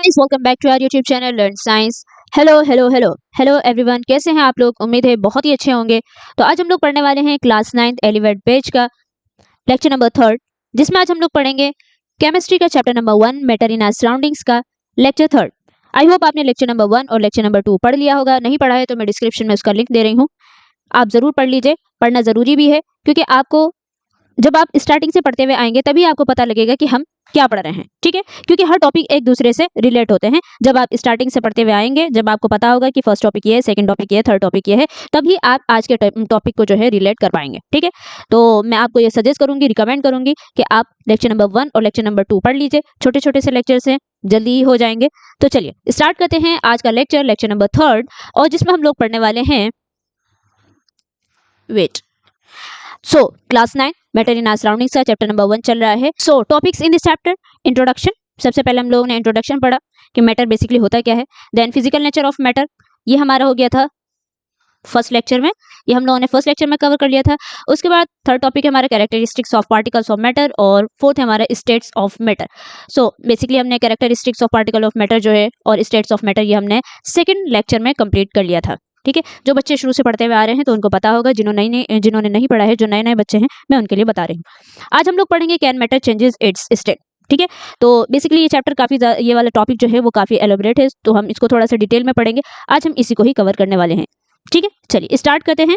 Guys, welcome back to our YouTube channel learn science. Hello hello hello hello everyone, कैसे हैं आप लोग? उम्मीद है बहुत ही अच्छे होंगे। तो आज हम लोग पढ़ने वाले हैं क्लास 9th एलिवेट पेज का लेक्चर नंबर 3, जिसमें आज हम लोग पढ़ेंगे केमिस्ट्री का chapter number 1 matter in our surroundings का लेक्चर 3। आई होप आपने लेक्चर नंबर 1 और लेक्चर नंबर 2 पढ़ लिया होगा। नहीं पढ़ा है तो मैं डिस्क्रिप्शन में उसका लिंक दे रही हूँ, आप जरूर पढ़ लीजिए। पढ़ना जरूरी भी है, क्योंकि आपको जब आप स्टार्टिंग से पढ़ते हुए आएंगे तभी आपको पता लगेगा कि हम क्या पढ़ रहे हैं। ठीक है, क्योंकि हर टॉपिक एक दूसरे से रिलेट होते हैं। जब आप स्टार्टिंग से पढ़ते हुए आएंगे, जब आपको पता होगा कि फर्स्ट टॉपिक ये है, सेकंड टॉपिक ये है, थर्ड टॉपिक ये है, तभी आप आज के टॉपिक को जो है रिलेट कर पाएंगे। ठीक है, तो मैं आपको ये सजेस्ट करूंगी, रिकमेंड करूंगी कि आप लेक्चर नंबर 1 और लेक्चर नंबर 2 पढ़ लीजिए। छोटे छोटे से लेक्चर से जल्दी ही हो जाएंगे। तो चलिए स्टार्ट करते हैं आज का लेक्चर नंबर 3, और जिसमें हम लोग पढ़ने वाले हैं wait. So class 9 matter in our surroundings का चैप्टर नंबर 1 चल रहा है। So topics in this chapter, introduction. सबसे पहले हम लोगों ने इंट्रोडक्शन पढ़ा कि मैटर बेसिकली होता क्या है। Then physical nature of matter, ये हमारा हो गया था फर्स्ट लेक्चर में, ये हम लोगों ने फर्स्ट लेक्चर में कवर कर लिया था। उसके बाद थर्ड टॉपिक है हमारा characteristics of particles of matter, और फोर्थ है हमारा states of matter. So basically हमने characteristics of particle of matter जो है और स्टेट्स ऑफ मैटर ये हमने सेकंड लेक्चर में कंप्लीट कर लिया था। ठीक है, जो बच्चे शुरू से पढ़ते हुए आ रहे हैं तो उनको पता होगा, जिन्होंने नहीं पढ़ा है, जो नए नए बच्चे हैं, मैं उनके लिए बता रही हूँ। आज हम लोग पढ़ेंगे can matter changes it's state. ठीक है, तो बेसिकली ये चैप्टर काफी ये वाला टॉपिक जो है वो काफी एलोबरेट है, तो हम इसको थोड़ा सा डिटेल में पढ़ेंगे। आज हम इसी को ही कवर करने वाले हैं। ठीक है, चलिए स्टार्ट करते हैं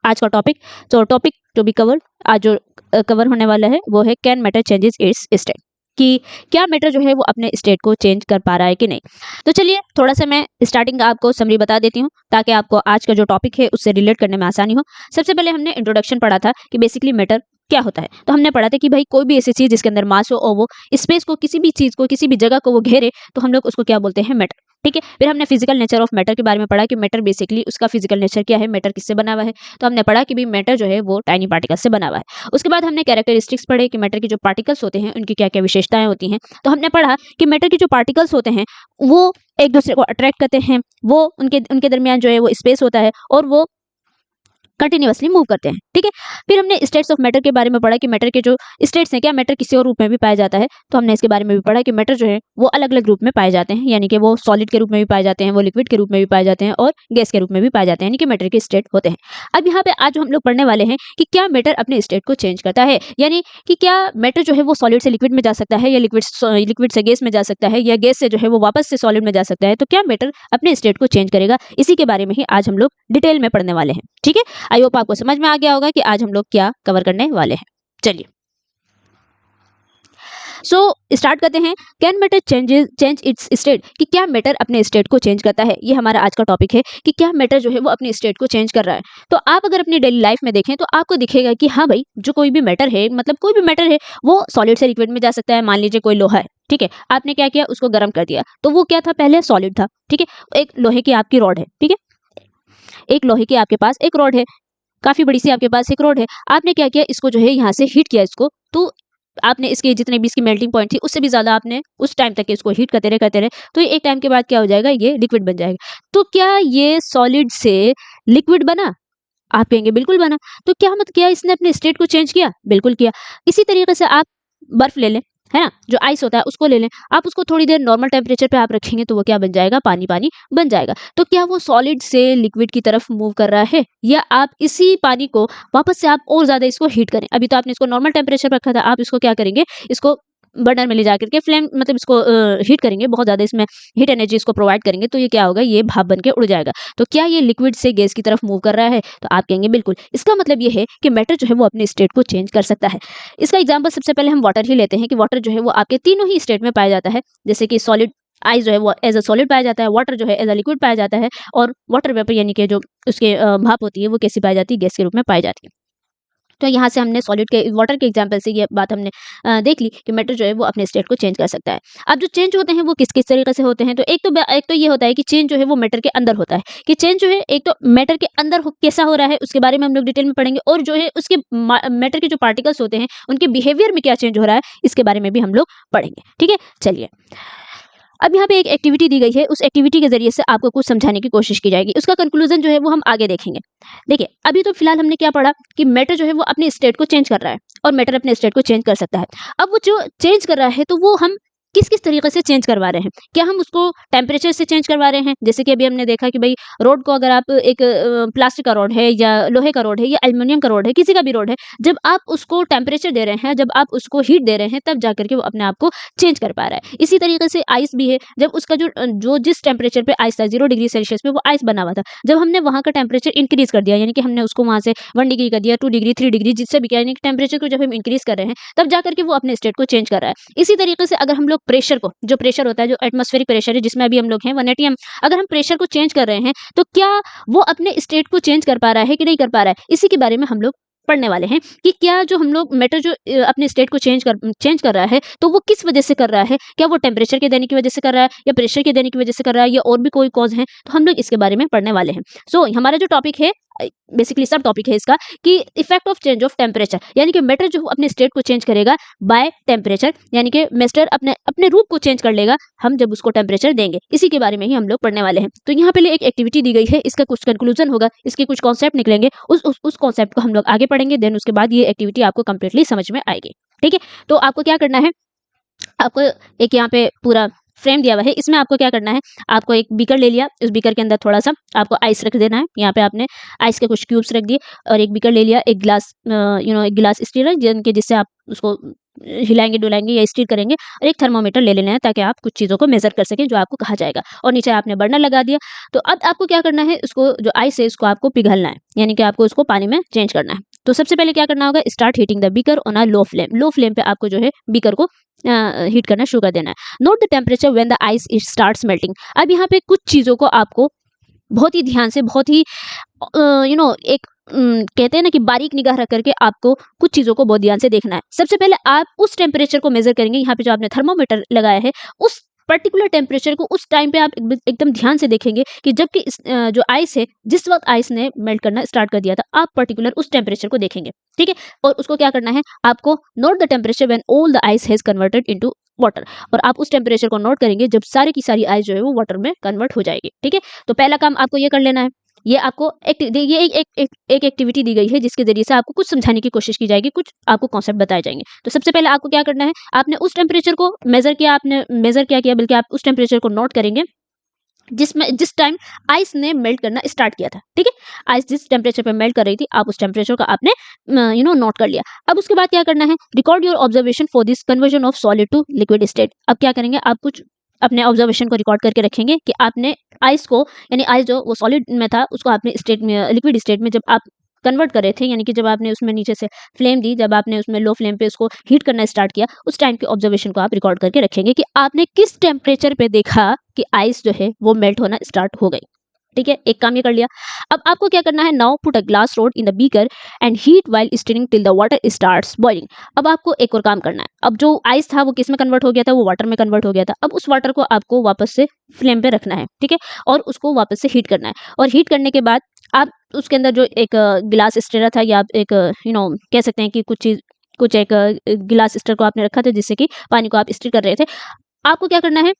आज का टॉपिक। तो टॉपिक टू बी कवर्ड, आज जो कवर होने वाला है वो है can matter changes it's state, कि क्या मैटर जो है वो अपने स्टेट को चेंज कर पा रहा है कि नहीं। तो चलिए थोड़ा सा मैं स्टार्टिंग आपको समरी बता देती हूँ, ताकि आपको आज का जो टॉपिक है उससे रिलेट करने में आसानी हो। सबसे पहले हमने इंट्रोडक्शन पढ़ा था कि बेसिकली मैटर क्या होता है। तो हमने पढ़ा था कि भाई कोई भी ऐसी चीज जिसके अंदर मास हो और वो स्पेस को, किसी भी चीज को, किसी भी जगह को वो घेरे, तो हम लोग उसको क्या बोलते हैं, मैटर। ठीक है, फिर हमने फिजिकल नेचर ऑफ मैटर के बारे में पढ़ा कि मैटर बेसिकली उसका फिजिकल नेचर क्या है, मैटर किससे बना हुआ है। तो हमने पढ़ा कि भी मैटर जो है वो टाइनी पार्टिकल से बना हुआ है। उसके बाद हमने कैरेक्टरिस्टिक्स पढ़े कि मैटर के जो पार्टिकल्स होते हैं उनकी क्या क्या विशेषताएं होती हैं। तो हमने पढ़ा कि मैटर के जो पार्टिकल्स होते हैं वो एक दूसरे को अट्रैक्ट करते हैं, वो उनके उनके दरमियान जो है वो स्पेस होता है, और वो कंटिन्यूअसली मूव करते हैं। ठीक है, फिर हमने स्टेट्स ऑफ मैटर के बारे में पढ़ा कि मैटर के जो स्टेट्स हैं, क्या मैटर किसी और रूप में भी पाया जाता है। तो हमने इसके बारे में भी पढ़ा कि मैटर जो है वो अलग अलग रूप में पाए जाते हैं, यानी कि वो सॉलिड के रूप में भी पाए जाते हैं, वो लिक्विड के रूप में भी पाए जाते हैं, और गैस के रूप में भी पाए जाते हैं, यानी कि मैटर के स्टेट होते हैं। अब यहाँ पे आज हम लोग पढ़ने वाले हैं कि क्या मैटर अपने स्टेट को चेंज करता है, यानी कि क्या मैटर जो है वो सॉलिड से लिक्विड में जा सकता है, या लिक्विड से गैस में जा सकता है, या गैस से जो है वो वापस से सॉलिड में जा सकता है। तो क्या मैटर अपने स्टेट को चेंज करेगा, इसी के बारे में ही आज हम लोग डिटेल में पढ़ने वाले हैं। ठीक है, आई होप आपको समझ में आ गया होगा कि आज हम लोग क्या कवर करने वाले हैं। चलिए स्टार्ट करते हैं। Can matter change it's state, कि क्या मैटर अपने स्टेट को चेंज करता है। ये हमारा आज का टॉपिक है कि क्या मैटर जो है वो अपने स्टेट को चेंज कर रहा है। तो आप अगर अपनी डेली लाइफ में देखें तो आपको दिखेगा कि हाँ भाई, जो कोई भी मैटर है, मतलब कोई भी मैटर है, वो सॉलिड से लिक्विड में जा सकता है। मान लीजिए कोई लोहा है, ठीक है, आपने क्या किया, उसको गर्म कर दिया, तो वो क्या था, पहले सॉलिड था। ठीक है, एक लोहे की आपकी रॉड है, ठीक है, एक लोहे की आपके पास एक रॉड है, काफी बड़ी सी आपके पास एक रोड है। आपने क्या किया, इसको जो है यहाँ से हीट किया इसको, तो आपने इसके जितने भी इसकी मेल्टिंग पॉइंट थी उससे भी ज्यादा आपने उस टाइम तक इसको हीट करते रहे, तो एक टाइम के बाद क्या हो जाएगा, ये लिक्विड बन जाएगा। तो क्या ये सॉलिड से लिक्विड बना? आप कहेंगे बिल्कुल बना। तो क्या मतलब, क्या इसने अपने स्टेट को चेंज किया? बिल्कुल किया। इसी तरीके से आप बर्फ ले लें, है ना, जो आइस होता है उसको ले लें, आप उसको थोड़ी देर नॉर्मल टेम्परेचर पे आप रखेंगे तो वो क्या बन जाएगा, पानी पानी बन जाएगा। तो क्या वो सॉलिड से लिक्विड की तरफ मूव कर रहा है, या आप इसी पानी को वापस से आप और ज्यादा इसको हीट करें। अभी तो आपने इसको नॉर्मल टेम्परेचर पर रखा था, आप इसको क्या करेंगे, इसको बर्नर में ले जाकर के फ्लेम, मतलब इसको हीट करेंगे, बहुत ज्यादा इसमें हीट एनर्जी इसको प्रोवाइड करेंगे, तो ये क्या होगा, ये भाप बन के उड़ जाएगा। तो क्या ये लिक्विड से गैस की तरफ मूव कर रहा है? तो आप कहेंगे बिल्कुल। इसका मतलब ये है कि मैटर जो है वो अपने स्टेट को चेंज कर सकता है। इसका एग्जाम्पल सबसे पहले हम वाटर ही लेते हैं कि वाटर जो है वो आपके तीनों ही स्टेट में पाया जाता है। जैसे कि सॉलिड, आइस जो है वो एज अ सॉलिड पाया जाता है, वाटर जो है एज अ लिक्विड पाया जाता है, और वाटर वेपर यानी कि जो उसके भाप होती है वो कैसी पाई जाती है, गैस के रूप में पाई जाती है। तो यहाँ से हमने सॉलिड के, वाटर के एग्जांपल से ये बात हमने देख ली कि मैटर जो है वो अपने स्टेट को चेंज कर सकता है। अब जो चेंज होते हैं वो किस किस तरीके से होते हैं, तो एक तो ये होता है कि चेंज जो है वो मैटर के अंदर होता है, कि चेंज जो है एक तो मैटर के अंदर कैसा हो रहा है उसके बारे में हम लोग डिटेल में पढ़ेंगे, और जो है उसके मैटर के जो पार्टिकल्स होते हैं उनके बिहेवियर में क्या चेंज हो रहा है इसके बारे में भी हम लोग पढ़ेंगे। ठीक है, चलिए अब यहाँ पे एक एक्टिविटी दी गई है, उस एक्टिविटी के जरिए से आपको कुछ समझाने की कोशिश की जाएगी। उसका कंक्लूजन जो है वो हम आगे देखेंगे। देखिए अभी तो फिलहाल हमने क्या पढ़ा कि मैटर जो है वो अपने स्टेट को चेंज कर रहा है, और मैटर अपने स्टेट को चेंज कर सकता है। अब वो जो चेंज कर रहा है तो वो हम किस किस तरीके से चेंज करवा रहे हैं। क्या हम उसको टेम्परेचर से चेंज करवा रहे हैं, जैसे कि अभी हमने देखा कि भाई रोड को अगर आप एक प्लास्टिक का रोड है या लोहे का रोड है या एल्युमिनियम का रोड है, किसी का भी रोड है, जब आप उसको टेम्परेचर दे रहे हैं, जब आप उसको हीट दे रहे हैं, तब जाकर के वो अपने आप को चेंज कर पा रहा है। इसी तरीके से आइस भी है, जब उसका जो जिस टेम्परेचर पे आइस था 0 डिग्री सेल्सियस पे वो आइस बना हुआ था, जब हमने वहाँ का टेम्परेचर इंक्रीज कर दिया, यानी कि हमने उसको वहाँ से 1 डिग्री कर दिया, 2 डिग्री, 3 डिग्री, जिससे भी क्या, यानी कि टेम्परेचर को जब हम इंक्रीज कर रहे हैं, तब जाकर के वो अपने स्टेट को चेंज कर रहा है। इसी तरीके से अगर हम लोग प्रेशर को, जो प्रेशर होता है, जो एटमॉस्फेरिक प्रेशर है जिसमें अभी हम लोग हैं 1 atm, अगर हम प्रेशर को चेंज कर रहे हैं, तो क्या वो अपने स्टेट को चेंज कर पा रहा है कि नहीं कर पा रहा है, इसी के बारे में हम लोग पढ़ने वाले हैं कि क्या जो हम लोग मैटर जो अपने स्टेट को चेंज कर रहा है, तो वो किस वजह से कर रहा है, क्या वो टेम्परेचर के देने की वजह से कर रहा है या प्रेशर के देने की वजह से कर रहा है या और भी कोई कॉज है, तो हम लोग इसके बारे में पढ़ने वाले हैं। सो हमारा जो टॉपिक है, बेसिकली सब टॉपिक है इसका, कि effect of change of temperature, यानी कि मैटर जो अपने स्टेट को चेंज करेगा बाय टेम्परेचर, यानी कि मैटर अपने अपने रूप को चेंज कर लेगा हम जब उसको टेम्परेचर देंगे। इसी के बारे में ही हम लोग पढ़ने वाले हैं। तो यहाँ पे एक एक्टिविटी दी गई है, इसका कुछ कंक्लूजन होगा, इसके कुछ कॉन्सेप्ट निकलेंगे, उस कॉन्सेप्ट को हम लोग आगे पढ़ेंगे, देन उसके बाद ये एक्टिविटी आपको कंप्लीटली समझ में आएगी। ठीक है, तो आपको क्या करना है, आपको एक यहाँ पे पूरा फ्रेम दिया हुआ है, इसमें आपको क्या करना है, आपको एक बीकर ले लिया, उस बीकर के अंदर थोड़ा सा आपको आइस रख देना है। यहाँ पे आपने आइस के कुछ क्यूब्स रख दिए और एक बीकर ले लिया, एक गिलास एक गिलास स्टील जिनके जिससे आप उसको हिलाएंगे डुलाएंगे या स्टीर करेंगे, और एक थर्मोमीटर ले लेना है ताकि आप कुछ चीज़ों को मेजर कर सकें जो आपको कहा जाएगा। और नीचे आपने बर्नर लगा दिया। तो अब आपको क्या करना है, उसको जो आइस है उसको आपको पिघलना है, यानी कि आपको उसको पानी में चेंज करना है। तो सबसे पहले क्या करना होगा, start heating the beaker on a low flame. Low flame पे आपको जो है बीकर को हीट करना शुरू कर देना है। Note the temperature when the ice it starts melting. अब यहाँ पे कुछ चीज़ों को आपको बहुत ही ध्यान से, बहुत ही एक कहते हैं ना कि बारीक निगाह रख करके आपको कुछ चीज़ों को बहुत ध्यान से देखना है। सबसे पहले आप उस टेम्परेचर को मेजर करेंगे, यहाँ पे जो आपने थर्मोमीटर लगाया है उस पर्टिकुलर टेम्परेचर को उस टाइम पे आप एकदम ध्यान से देखेंगे कि जबकि जो आइस है, जिस वक्त आइस ने मेल्ट करना स्टार्ट कर दिया था, आप पर्टिकुलर उस टेम्परेचर को देखेंगे। ठीक है, और उसको क्या करना है, आपको note the temperature when all the ice has converted into water. और आप उस टेम्परेचर को नोट करेंगे जब सारी की सारी आइस जो है वो वाटर में कन्वर्ट हो जाएगी। ठीक है, तो पहला काम आपको ये कर लेना है। ये आपको ये एक एक्टिविटी दी गई है जिसके जरिए से आपको कुछ समझाने की कोशिश की जाएगी, कुछ आपको कॉन्सेप्ट बताए जाएंगे। तो सबसे पहले आपको क्या करना है, आपने उस टेम्परेचर को मेजर किया, आपने मेजर क्या किया, बल्कि आप उस टेम्परेचर को नोट करेंगे जिस टाइम आइस ने मेल्ट करना स्टार्ट किया था। ठीक है, आइस जिस टेम्परेचर पे मेल्ट कर रही थी, आप उस टेम्परेचर को आपने नोट कर लिया। अब उसके बाद क्या करना है, record your observation for this conversion of solid to liquid state. अब क्या करेंगे, आप कुछ अपने ऑब्जर्वेशन को रिकॉर्ड करके रखेंगे कि आपने आइस को, यानी आइस जो वो सॉलिड में था उसको आपने स्टेट में, लिक्विड स्टेट में जब आप कन्वर्ट कर रहे थे, यानी कि जब आपने उसमें नीचे से फ्लेम दी, जब आपने उसमें लो फ्लेम पे उसको हीट करना स्टार्ट किया, उस टाइम के ऑब्जर्वेशन को आप रिकॉर्ड करके रखेंगे कि आपने किस टेम्परेचर पे देखा कि आइस जो है वो मेल्ट होना स्टार्ट हो गई। ठीक है, एक काम ये कर लिया। अब आपको क्या करना है, now put a glass rod in the beaker and heat while steering till the water starts boiling. अब आपको एक और काम करना है। अब जो आइस था वो किस में कन्वर्ट हो गया था, वो वाटर में कन्वर्ट हो गया था। अब उस वाटर को आपको वापस से फ्लेम पे रखना है। ठीक है, और उसको वापस से हीट करना है। और हीट करने के बाद आप उसके अंदर जो एक गिलास स्टीरर था, या आप एक कह सकते हैं कि कुछ एक गिलास स्टीर को आपने रखा था जिससे कि पानी को आप स्टीर कर रहे थे। आपको क्या करना है,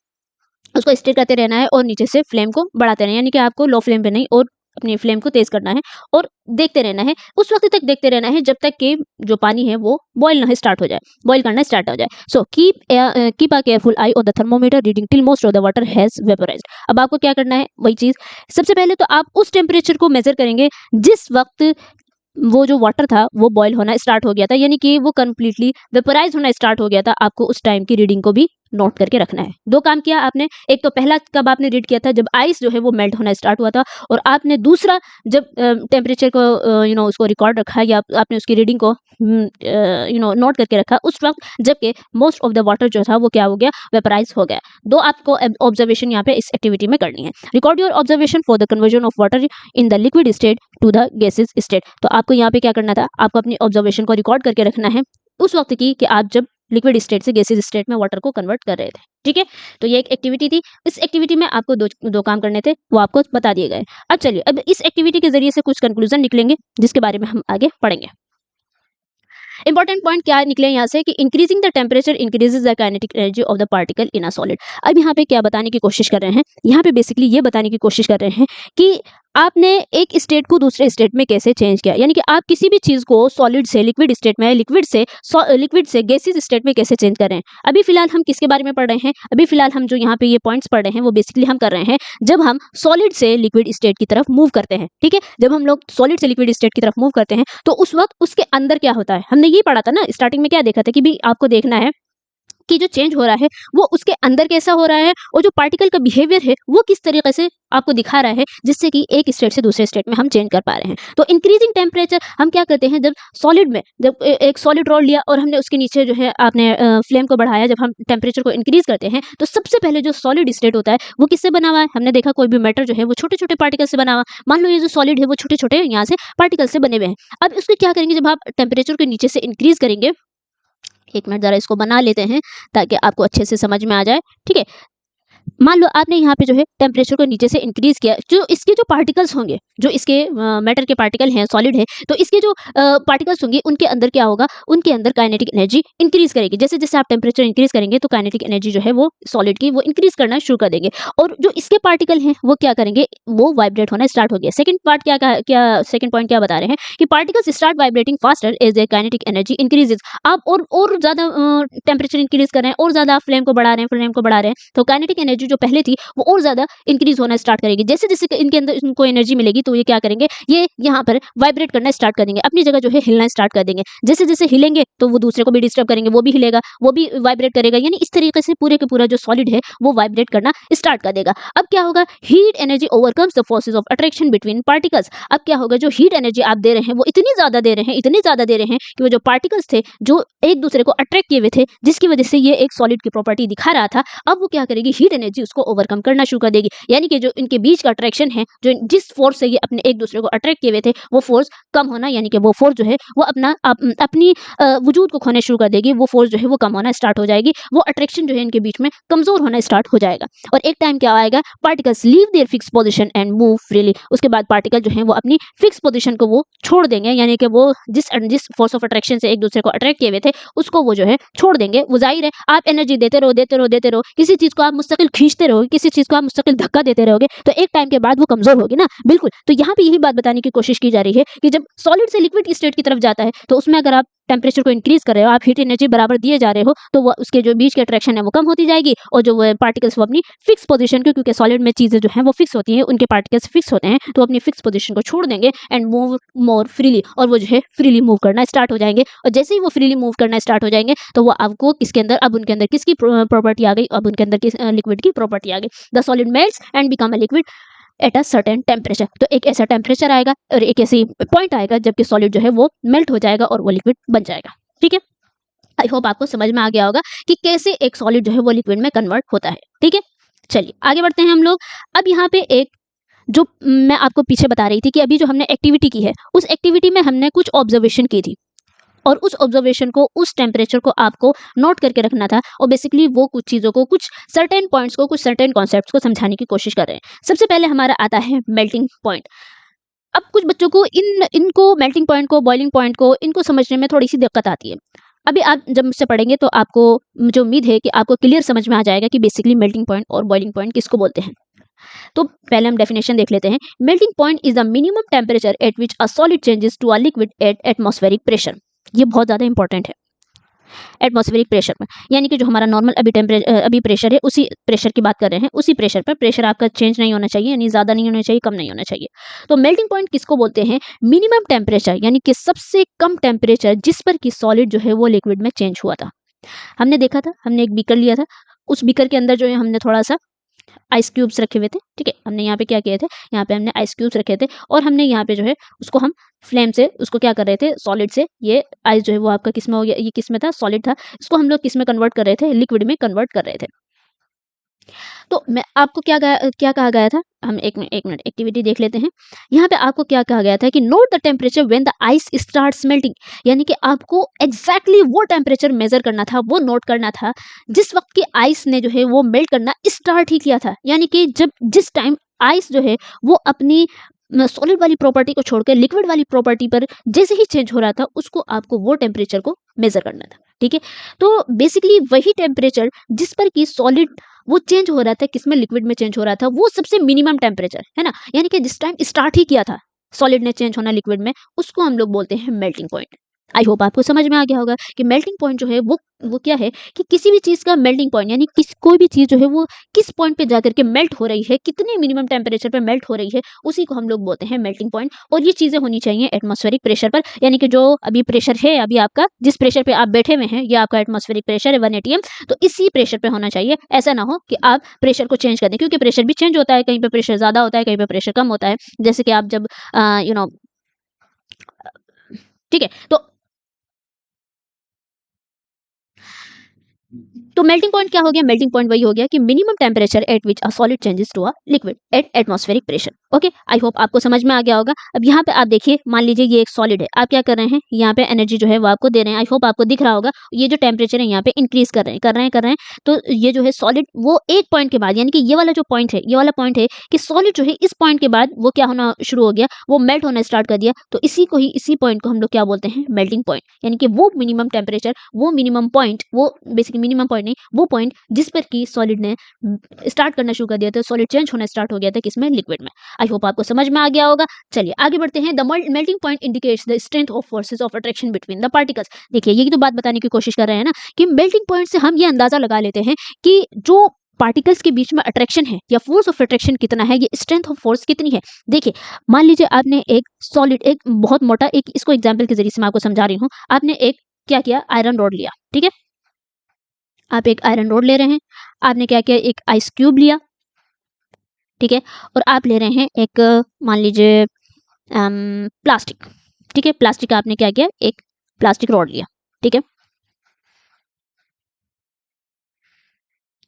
उसको स्टीर करते रहना है और नीचे से फ्लेम को बढ़ाते रहना है, यानी कि आपको लो फ्लेम पे नहीं और अपनी फ्लेम को तेज करना है और देखते रहना है। उस वक्त तक देखते रहना है जब तक कि जो पानी है वो बॉईल ना स्टार्ट हो जाए, बॉईल करना स्टार्ट हो जाए। So keep a careful eye on the thermometer reading till most of the water has vaporised. अब आपको क्या करना है, वही चीज, सबसे पहले तो आप उस टेम्परेचर को मेजर करेंगे जिस वक्त वो जो वाटर था वो बॉईल होना स्टार्ट हो गया था, यानी कि वो कंप्लीटली वेपोराइज होना स्टार्ट हो गया था। आपको उस टाइम की रीडिंग को भी नोट करके रखना है। दो काम किया आपने, एक तो पहला कब आपने रीड किया था, जब आइस जो है वो मेल्ट होना स्टार्ट हुआ था, और आपने दूसरा जब टेम्परेचर को उसको रिकॉर्ड रखा या आपने उसकी रीडिंग को नोट करके रखा उस वक्त जबकि मोस्ट ऑफ द वाटर जो था वो क्या हो गया, वेपोराइज हो गया। दो आपको ऑब्जर्वेशन यहाँ पे इस एक्टिविटी में करनी है। Record your observation for the conversion of water in the liquid state to the gases state. तो आपको यहाँ पे क्या करना था, आपको अपनी ऑब्जर्वेशन को रिकॉर्ड करके रखना है उस वक्त की कि आप जब लिक्विड स्टेट से गैसेज स्टेट में वाटर को कन्वर्ट कर रहे थे। ठीक है, तो ये एक एक्टिविटी थी। इस एक्टिविटी में आपको दो काम करने थे, वो आपको बता दिए गए। अब चलिए, अब इस एक्टिविटी के जरिए से कुछ कंक्लूजन निकलेंगे जिसके बारे में हम आगे पढ़ेंगे। इंपॉर्टेंट पॉइंट क्या निकले यहाँ से कि increasing the temperature increases the kinetic energy of the particle in a solid. अब यहाँ पे क्या बताने की कोशिश कर रहे हैं, यहाँ पे बेसिकली ये बताने की कोशिश कर रहे हैं कि आपने एक स्टेट को दूसरे स्टेट में कैसे चेंज किया, यानी कि आप किसी भी चीज को सॉलिड से लिक्विड स्टेट में, लिक्विड से गैसियस स्टेट में कैसे चेंज कर रहे हैं। अभी फिलहाल हम किसके बारे में पढ़ रहे हैं, अभी फिलहाल हम जो यहाँ पे ये पॉइंट्स पढ़ रहे हैं वो बेसिकली हम कर रहे हैं जब हम सॉलिड से लिक्विड स्टेट की तरफ मूव करते हैं। ठीक है, जब हम लोग सॉलिड से लिक्विड स्टेट की तरफ मूव करते हैं तो उस वक्त उसके अंदर क्या होता है, हमने ये पढ़ा था ना स्टार्टिंग में, क्या देखा था कि भी आपको देखना है कि जो चेंज हो रहा है वो उसके अंदर कैसा हो रहा है और जो पार्टिकल का बिहेवियर है वो किस तरीके से आपको दिखा रहा है, जिससे कि एक स्टेट से दूसरे स्टेट में हम चेंज कर पा रहे हैं। तो इंक्रीजिंग टेम्परेचर हम क्या करते हैं, जब सॉलिड में एक सॉलिड रॉड लिया और हमने उसके नीचे जो है आपने फ्लेम को बढ़ाया, जब हम टेम्परेचर को इंक्रीज करते हैं तो सबसे पहले जो सॉलिड स्टेट होता है वो किससे बना हुआ है, हमने देखा कोई भी मैटर जो है वो छोटे छोटे पार्टिकल से बना हुआ। मान लो ये जो सॉलिड है वो छोटे छोटे यहाँ से पार्टिकल से बने हुए हैं। अब उसको क्या करेंगे, जब आप टेम्परेचर को नीचे से इंक्रीज करेंगे, एक मिनट जरा इसको बना लेते हैं ताकि आपको अच्छे से समझ में आ जाए। ठीक है, मान लो आपने यहाँ पे जो है टेम्परेचर को नीचे से इंक्रीज किया, जो इसके जो पार्टिकल्स होंगे, जो इसके मैटर के पार्टिकल हैं, सॉलिड है, तो इसके जो पार्टिकल्स होंगे उनके अंदर क्या होगा, उनके अंदर काइनेटिक एनर्जी इंक्रीज करेगी। जैसे जैसे आप टेम्परेचर इंक्रीज करेंगे तो काइनेटिक एनर्जी जो है वो सॉलिड की वो इंक्रीज करना शुरू कर देंगे, और जो इसके पार्टिकल हैं वो क्या करेंगे, वो वाइब्रेट होना स्टार्ट हो गया। सेकंड पार्ट सेकंड पॉइंट क्या बता रहे हैं कि particles start vibrating faster as their kinetic energy increases. आप और ज्यादा टेम्परेचर इंक्रीज कर रहे हैं और ज्यादा फ्लेम को बढ़ा रहे हैं, तो काइनेटिक एनर्जी जो पहले थी वो और ज्यादा इंक्रीज होना स्टार्ट करेगी। जैसे जैसे इनके अंदर इनको एनर्जी मिलेगी तो ये क्या करेंगे, ये यहाँ पर वाइब्रेट करना स्टार्ट कर देंगे, अपनी जगह जो है हिलना स्टार्ट कर देंगे। जैसे जैसे हिलेंगे तो वो दूसरे को भी डिस्टर्ब करेंगे, वो भी हिलेगा, वो भी वाइब्रेट करेगा, यानी इस तरीके से पूरे के पूरा जो सॉलिड है वो वाइब्रेट करना स्टार्ट कर देगा। अब क्या होगा, heat energy overcomes the forces of attraction between particles. अब क्या होगा, जो हीट एनर्जी आप दे रहे हैं वो इतनी ज्यादा दे रहे हैं कि वो जो पार्टिकल्स थे जो एक दूसरे को अट्रैक्ट किए हुए थे, जिसकी वजह से ये एक सॉलिड की प्रॉपर्टी दिखा रहा था, अब वो क्या करेगी, हीट एनर्जी उसको ओवरकम करना शुरू कर देगी। यानी कि जो इनके बीच का अट्रैक्शन है, जो जिस फोर्स से ये अपने एक दूसरे को अट्रैक्ट किए हुए थे, वो फोर्स कम होना, यानी कि वो फोर्स जो है वो अपनी वजूद को खोने शुरू कर देगी, वो फोर्स जो है वो कम होना स्टार्ट हो जाएगी, वो अट्रैक्शन जो है इनके बीच में कमजोर होना स्टार्ट हो जाएगा। और एक टाइम क्या आएगा, particles leave their fix position and move freely. उसके बाद पार्टिकल जो है वो अपनी फिक्स पोजीशन को वो छोड़ देंगे, यानी कि वो जिस फोर्स ऑफ अट्रैक्शन से एक दूसरे को अट्रैक्ट किए हुए थे उसको वो जो है छोड़ देंगे। वो जाहिर है, आप एनर्जी देते रहो, किसी चीज को आप मुस्तकिल खींचते रहोगे, किसी चीज को आप मुस्तकिल धक्का देते रहोगे, तो एक टाइम के बाद वो कमजोर होगी ना। बिल्कुल, तो यहाँ पे यही बात बताने की कोशिश की जा रही है कि जब सॉलिड से लिक्विड स्टेट की तरफ जाता है तो उसमें अगर आप टेम्परेचर को इंक्रीज कर रहे हो, आप हीट एनर्जी बराबर दिए जा रहे हो, तो वो उसके जो बीच के अट्रैक्शन है वो कम होती जाएगी, और जो पार्टिकल्स वो अपनी फिक्स पोजीशन को, क्योंकि सॉलिड में चीजें जो है वो फिक्स होती हैं, उनके पार्टिकल्स फिक्स होते हैं, तो अपनी फिक्स पोजीशन को छोड़ देंगे एंड मूव मोर फ्रीली, और वो जो है फ्रीली मूव करना स्टार्ट हो जाएंगे। और जैसे ही वो फ्रीली मूव करना स्टार्ट हो जाएंगे तो वो आपको किसके अंदर, अब उनके अंदर किसकी प्रॉपर्टी आ गई, अब उनके अंदर किस लिक्विड की प्रॉपर्टी आ गई। The solid melts and become a liquid at a certain temperature. तो एक ऐसा टेम्परेचर आएगा और एक ऐसी पॉइंट आएगा जबकि सॉलिड जो है वो मेल्ट हो जाएगा और वो लिक्विड बन जाएगा। ठीक है, आई होप आपको समझ में आ गया होगा कि कैसे एक सॉलिड जो है वो लिक्विड में कन्वर्ट होता है। ठीक है, चलिए आगे बढ़ते हैं हम लोग। अब यहाँ पे एक जो मैं आपको पीछे बता रही थी कि अभी जो हमने एक्टिविटी की है, उस एक्टिविटी में हमने कुछ ऑब्जर्वेशन की थी, और उस ऑब्जर्वेशन को, उस टेम्परेचर को आपको नोट करके रखना था, और बेसिकली वो कुछ चीज़ों को, कुछ सर्टेन पॉइंट्स को, कुछ सर्टेन कॉन्सेप्ट्स को समझाने की कोशिश कर रहे हैं। सबसे पहले हमारा आता है मेल्टिंग पॉइंट। अब कुछ बच्चों को इनको मेल्टिंग पॉइंट को, बॉइलिंग पॉइंट को, इनको समझने में थोड़ी सी दिक्कत आती है। अभी आप जब मुझसे पढ़ेंगे तो आपको मुझे उम्मीद है कि आपको क्लियर समझ में आ जाएगा कि बेसिकली मेल्टिंग पॉइंट और बॉइलिंग पॉइंट किसको बोलते हैं। तो पहले हम डेफिनेशन देख लेते हैं। Melting point is the minimum temperature at which a solid changes to a liquid at atmospheric pressure. ये बहुत ज़्यादा इंपॉर्टेंट है, एटमॉस्फेरिक प्रेशर में, यानी कि जो हमारा नॉर्मल अभी प्रेशर है, उसी प्रेशर की बात कर रहे हैं, उसी प्रेशर पर प्रेशर आपका चेंज नहीं होना चाहिए, यानी ज़्यादा नहीं होना चाहिए, कम नहीं होना चाहिए। तो मेल्टिंग पॉइंट किसको बोलते हैं, मिनिमम टेम्परेचर, यानी कि सबसे कम टेम्परेचर जिस पर कि सॉलिड जो है वो लिक्विड में चेंज हुआ था। हमने देखा था, हमने एक बीकर लिया था, उस बीकर के अंदर जो है हमने थोड़ा सा आइस क्यूब्स रखे हुए थे। ठीक है, हमने यहाँ पे क्या किए थे, यहाँ पे हमने आइस क्यूब्स रखे थे, और हमने यहाँ पे जो है उसको हम फ्लेम से उसको क्या कर रहे थे, सॉलिड से, ये आइस जो है वो आपका किस में हो गया, ये किस में था, सॉलिड था, इसको हम लोग किस में कन्वर्ट कर रहे थे, लिक्विड में कन्वर्ट कर रहे थे। तो मैं आपको क्या कहा गया था, हम एक मिनट एक्टिविटी देख लेते हैं। यहाँ पे आपको क्या कहा गया था कि note the temperature when the ice starts melting, यानी कि आपको एग्जैक्टली वो टेम्परेचर मेजर करना था, वो नोट करना था जिस वक्त की आइस ने जो है वो मेल्ट करना स्टार्ट ही किया था। यानी कि जिस टाइम आइस जो है वो अपनी सॉलिड वाली प्रॉपर्टी को छोड़कर लिक्विड वाली प्रॉपर्टी पर जैसे ही चेंज हो रहा था, उसको आपको वो टेम्परेचर को मेजर करना था। ठीक है, तो बेसिकली वही टेम्परेचर जिस पर कि सॉलिड वो चेंज हो रहा था किसमें, लिक्विड में चेंज हो रहा था, वो सबसे मिनिमम टेम्परेचर है ना, यानी कि जिस टाइम स्टार्ट ही किया था सॉलिड ने चेंज होना लिक्विड में, उसको हम लोग बोलते हैं मेल्टिंग पॉइंट। आई होप आपको समझ में आ गया होगा कि मेल्टिंग पॉइंट जो है वो क्या है, कि किसी भी चीज का मेल्टिंग पॉइंट यानी कोई भी चीज जो है वो किस पॉइंट पे जाकर के मेल्ट हो रही है, कितने मिनिमम टेम्परेचर पे मेल्ट हो रही है, उसी को हम लोग बोलते हैं मेल्टिंग पॉइंट। और ये चीजें होनी चाहिए एटमॉस्फेरिक प्रेशर पर, यानी कि जो अभी प्रेशर है, अभी आपका जिस प्रेशर पे आप बैठे हुए हैं, ये आपका एटमॉस्फेरिक प्रेशर है 1 atm, तो इसी प्रेशर पे होना चाहिए। ऐसा ना हो कि आप प्रेशर को चेंज कर दें, क्योंकि प्रेशर भी चेंज होता है, कहीं पे प्रेशर ज्यादा होता है, कहीं पे प्रेशर कम होता है। जैसे कि आप जब यू नो ठीक है, तो मेल्टिंग पॉइंट क्या हो गया, मेल्टिंग पॉइंट वही हो गया कि minimum temperature at which a solid changes to a liquid at atmospheric pressure. Okay, I hope आपको समझ में आ गया होगा। अब यहाँ पे आप देखिए, मान लीजिए ये एक सॉलिड है, आप क्या कर रहे हैं, यहाँ पे एनर्जी जो है वो आपको दे रहे हैं। आई होप आपको दिख रहा होगा, ये जो टेम्परेचर है यहाँ पे इंक्रीज कर रहे हैं। तो ये जो है सॉलिड, वो एक पॉइंट के बाद, यानी कि ये वाला जो पॉइंट है, ये वाला पॉइंट है कि सॉलिड जो है इस पॉइंट के बाद वो क्या होना शुरू हो गया, वो मेल्ट होना स्टार्ट कर दिया। तो इसी पॉइंट को हम लोग क्या बोलते हैं, मेल्टिंग पॉइंट। यानी कि वो मिनिमम टेम्परेचर, वो मिनिमम पॉइंट, वो बेसिकली मिनिमम पॉइंट नहीं, वो पॉइंट जिस पर की सॉलिड ने स्टार्ट करना शुरू कर दिया था, सॉलिड चेंज होना स्टार्ट हो गया था किसमें, लिक्विड में। आई होप आपको समझ में आ गया होगा। चलिए आगे बढ़ते हैं। The melting point indicates the strength of forces of attraction between the particles. देखिए, यही तो बात बताने की कोशिश कर रहे हैं ना, कि मेल्टिंग पॉइंट से हम ये अंदाजा लगा लेते हैं कि जो पार्टिकल्स के बीच में अट्रैक्शन है या फोर्स ऑफ अट्रैक्शन कितना है, ये स्ट्रेंथ ऑफ फोर्स कितनी है। देखिए, मान लीजिए आपने एक सॉलिड, एक बहुत मोटा, एक इसको एग्जांपल के जरिए से मैं आपको समझा रही हूँ, आपने एक क्या किया, आयरन रॉड लिया, ठीक है, आप एक आयरन रॉड ले रहे हैं, आपने क्या किया, एक आइस क्यूब लिया, ठीक है, और आप ले रहे हैं एक मान लीजिए प्लास्टिक, ठीक है, प्लास्टिक का आपने क्या किया, एक प्लास्टिक रॉड लिया, ठीक है।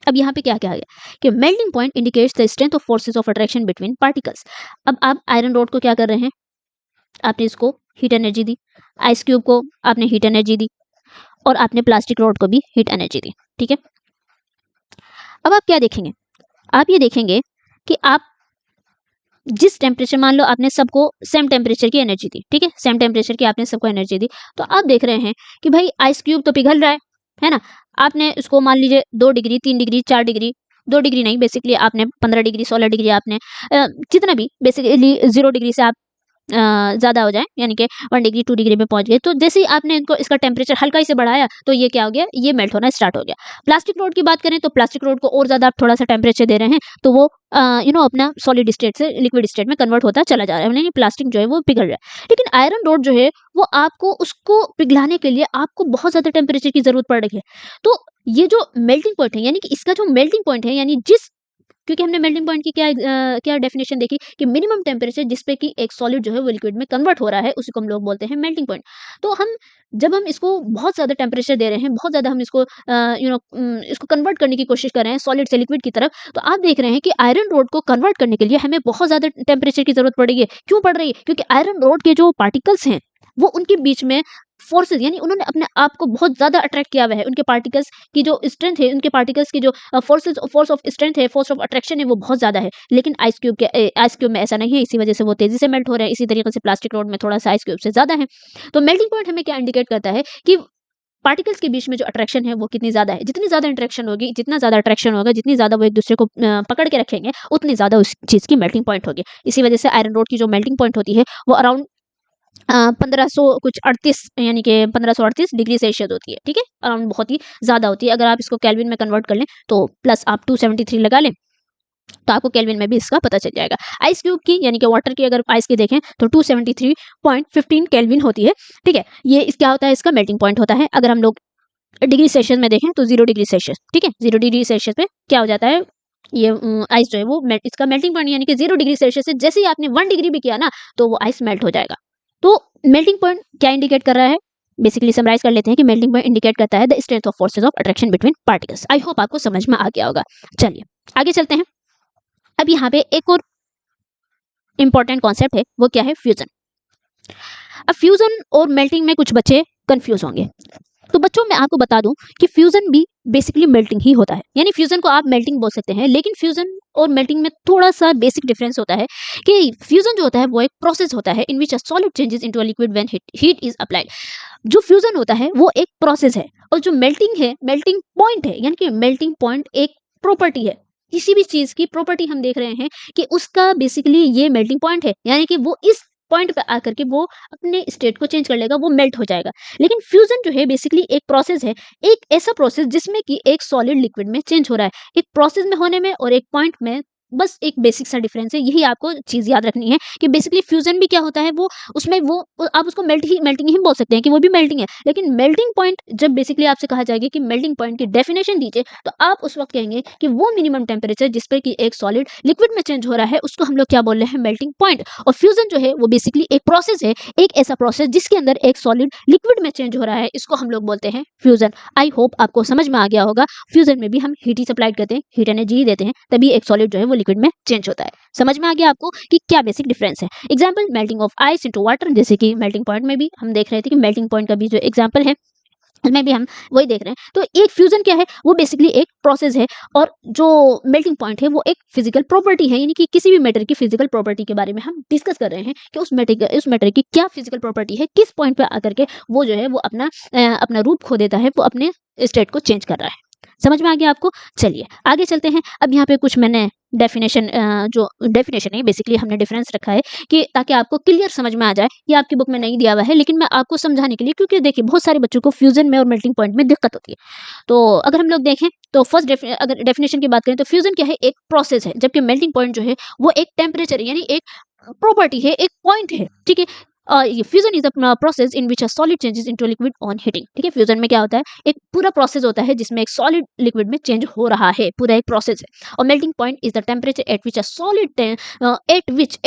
अब यहाँ पे क्या क्या आ गया कि melting point indicates the strength of forces of attraction between particles. अब आप आयरन रॉड को क्या कर रहे हैं, आपने इसको हीट एनर्जी दी, आइस क्यूब को आपने हीट एनर्जी दी, और आपने प्लास्टिक रॉड को भी हीट एनर्जी दी, ठीक है। अब आप क्या देखेंगे, आप ये देखेंगे कि आप जिस टेम्परेचर, मान लो आपने सबको सेम टेम्परेचर की एनर्जी दी, ठीक है, सेम टेम्परेचर की आपने सबको एनर्जी दी, तो आप देख रहे हैं कि भाई आइस क्यूब तो पिघल रहा है ना। आपने उसको मान लीजिए 2 डिग्री, 3 डिग्री, 4 डिग्री, 2 डिग्री नहीं, बेसिकली आपने 15 डिग्री, 16 डिग्री, आपने जितना भी बेसिकली 0 डिग्री से आप ज़्यादा हो जाए, यानी कि 1 डिग्री 2 डिग्री में पहुंच गए, तो जैसे ही आपने इनको इसका टेम्परेचर हल्का ही से बढ़ाया, तो ये क्या हो गया, ये मेल्ट होना स्टार्ट हो गया। प्लास्टिक रोड की बात करें तो प्लास्टिक रोड को और ज़्यादा आप थोड़ा सा टेम्परेचर दे रहे हैं, तो वो अपना सॉलिड स्टेट से लिक्विड स्टेट में कन्वर्ट होता चला जा रहा है, यानी प्लास्टिक जो है वो पिघल रहा है। लेकिन आयरन रोड जो है वो आपको उसको पिघलाने के लिए आपको बहुत ज़्यादा टेम्परेचर की ज़रूरत पड़ रही है। तो ये जो मेल्टिंग पॉइंट है, यानी कि इसका जो मेल्टिंग पॉइंट है, यानी जिस, क्योंकि हमने मेल्टिंग पॉइंट की क्या डेफिनेशन देखी कि मिनिमम टेम्परेचर जिस पे कि एक सॉलिड जो है वो लिक्विड में कन्वर्ट हो रहा है, उसी को हम लोग बोलते हैं मेल्टिंग पॉइंट। तो जब हम इसको बहुत ज़्यादा टेम्परेचर दे रहे हैं, बहुत ज़्यादा हम इसको इसको कन्वर्ट करने की कोशिश कर रहे हैं सॉलिड से लिक्विड की तरफ, तो आप देख रहे हैं कि आयरन रोड को कन्वर्ट करने के लिए हमें बहुत ज़्यादा टेम्परेचर की ज़रूरत पड़ रही है। क्यों पड़ रही है, क्योंकि आयरन रोड के जो पार्टिकल्स हैं, वो उनके बीच में फोर्सेस, यानी उन्होंने अपने आप को बहुत ज़्यादा अट्रैक्ट किया हुआ है, उनके पार्टिकल्स की जो स्ट्रेंथ है, उनके पार्टिकल्स की जो फोर्स ऑफ स्ट्रेंथ है, फोर्स ऑफ अट्रैक्शन है, वो बहुत ज़्यादा है। लेकिन आइस क्यूब में ऐसा नहीं है, इसी वजह से वो तेज़ी से मेल्ट हो रहे हैं। इसी तरीके से प्लास्टिक रोड में थोड़ा सा आइस क्यूब से ज़्यादा है। तो मेल्टिंग पॉइंट हमें क्या इंडिकेट करता है कि पार्टिकल्स के बीच में जो अट्रैक्शन है वो कितनी ज़्यादा है। जितनी ज़्यादा इंटरेक्शन होगी, जितना ज़्यादा अट्रैक्शन होगा, जितनी ज़्यादा वो एक दूसरे को पकड़ के रखेंगे, उतनी ज़्यादा उस चीज़ की मेल्टिंग पॉइंट होगी। इसी वजह से आयरन रोड की जो मेल्टिंग पॉइंट होती है वो अराउंड 1500 कुछ 38, यानी कि 1538 डिग्री सेल्सियस होती है, ठीक है, अराउंड बहुत ही ज़्यादा होती है। अगर आप इसको केल्विन में कन्वर्ट कर लें तो प्लस आप 273 लगा लें, तो आपको केल्विन में भी इसका पता चल जाएगा। आइस क्यूब की, यानी कि वाटर की अगर आइस की देखें तो 273.15 केल्विन होती है, ठीक है। ये क्या होता है, इसका मेल्टिंग पॉइंट होता है। अगर हम लोग डिग्री सेल्सियस में देखें तो 0 डिग्री सेल्सियस, ठीक है, 0 डिग्री सेल्सियस पे क्या हो जाता है, ये आइस जो है वो इसका मेल्टिंग पॉइंट, यानी कि 0 डिग्री सेल्सियस से जैसे ही आपने 1 डिग्री भी किया ना, तो वो आइस मेल्ट हो जाएगा। तो मेल्टिंग पॉइंट क्या इंडिकेट कर रहा है, बेसिकली समराइज कर लेते हैं कि मेल्टिंग पॉइंट इंडिकेट करता है the strength of forces of attraction between particles. I hope आपको समझ में आ गया होगा। चलिए आगे चलते हैं। अब यहाँ पे एक और इंपॉर्टेंट कॉन्सेप्ट है, वो क्या है, फ्यूजन। अब फ्यूजन और मेल्टिंग में कुछ बच्चे कंफ्यूज होंगे, तो बच्चों मैं आपको बता दूं कि फ्यूजन भी बेसिकली मेल्टिंग ही होता है, यानी फ्यूजन को आप मेल्टिंग बोल सकते हैं, लेकिन फ्यूजन और मेल्टिंग में थोड़ा सा बेसिक डिफरेंस होता है कि फ्यूजन जो होता है वो एक प्रोसेस होता है in which a solid changes into a liquid when heat is applied. जो फ्यूजन होता है वो एक प्रोसेस है, और जो मेल्टिंग है, मेल्टिंग पॉइंट है, यानी कि मेल्टिंग पॉइंट एक प्रॉपर्टी है, किसी भी चीज की प्रॉपर्टी हम देख रहे हैं कि उसका बेसिकली ये मेल्टिंग पॉइंट है, यानी कि वो इस पॉइंट पे आकर के वो अपने स्टेट को चेंज कर लेगा, वो मेल्ट हो जाएगा। लेकिन फ्यूजन जो है बेसिकली एक प्रोसेस है, एक ऐसा प्रोसेस जिसमें कि एक सॉलिड लिक्विड में चेंज हो रहा है। एक प्रोसेस में होने में और एक पॉइंट में बस एक बेसिक सा डिफरेंस है, यही आपको चीज याद रखनी है कि बेसिकली फ्यूजन भी क्या होता है, वो उसमें वो आप उसको मेल्टिंग ही बोल सकते हैं कि वो भी मेल्टिंग है। लेकिन मेल्टिंग पॉइंट जब बेसिकली आपसे कहा जाएगा कि मेल्टिंग पॉइंट की डेफिनेशन दीजिए, तो आप उस वक्त कहेंगे कि वो मिनिमम टेम्परेचर जिस पर कि एक सॉलिड लिक्विड में चेंज हो रहा है, उसको हम लोग क्या बोल रहे हैं, मेल्टिंग पॉइंट। और फ्यूजन जो है वो बेसिकली एक प्रोसेस है, एक ऐसा प्रोसेस जिसके अंदर एक सॉलिड लिक्विड में चेंज हो रहा है, इसको हम लोग बोलते हैं फ्यूजन। आई होप आपको समझ में आ गया होगा। फ्यूजन में भी हम हीट ही सप्लाई करते हैं, हीट एनर्जी ही देते हैं, तभी एक सॉलिड जो है वो लिक्विड में चेंज होता है। समझ में आ गया आपको कि क्या बेसिक डिफरेंस है। Example melting of ice into water, जैसे कि मेल्टिंग पॉइंट में भी हम देख रहे थे कि मेल्टिंग पॉइंट का भी जो एग्जांपल है उसमें भी हम वही देख रहे हैं। तो एक फ्यूजन क्या है, वो बेसिकली एक प्रोसेस है, और जो मेल्टिंग पॉइंट है वो एक फिजिकल प्रॉपर्टी है, यानी कि किसी भी मैटर की फिजिकल प्रॉपर्टी के बारे में हम डिस्कस कर रहे हैं कि उस मैटर की क्या फिजिकल प्रॉपर्टी है, किस पॉइंट पे आकर के वो जो है वो अपना रूप खो देता है, वो अपने स्टेट को चेंज कर रहा है। समझ में आ गया आपको। चलिए आगे चलते हैं। अब यहाँ पे कुछ मैंने डेफिनेशन जो डेफिनेशन है बेसिकली हमने डिफरेंस रखा है कि ताकि आपको क्लियर समझ में आ जाए। ये आपकी बुक में नहीं दिया हुआ है, लेकिन मैं आपको समझाने के लिए, क्योंकि देखिए बहुत सारे बच्चों को फ्यूजन में और मेल्टिंग पॉइंट में दिक्कत होती है। तो अगर हम लोग देखें तो फर्स्ट अगर डेफिनेशन की बात करें तो फ्यूजन क्या है, एक प्रोसेस है, जबकि मेल्टिंग पॉइंट जो है वो एक टेम्परेचर यानी एक प्रॉपर्टी है, एक पॉइंट है। ठीक है। ये fusion is a process in which a solid changes into liquid on heating. ठीक है। फ्यूजन में क्या होता है, एक पूरा प्रोसेस होता है जिसमें एक सॉलिड लिक्विड में चेंज हो रहा है, पूरा एक प्रोसेस है। और melting point is the temperature at which a solid at which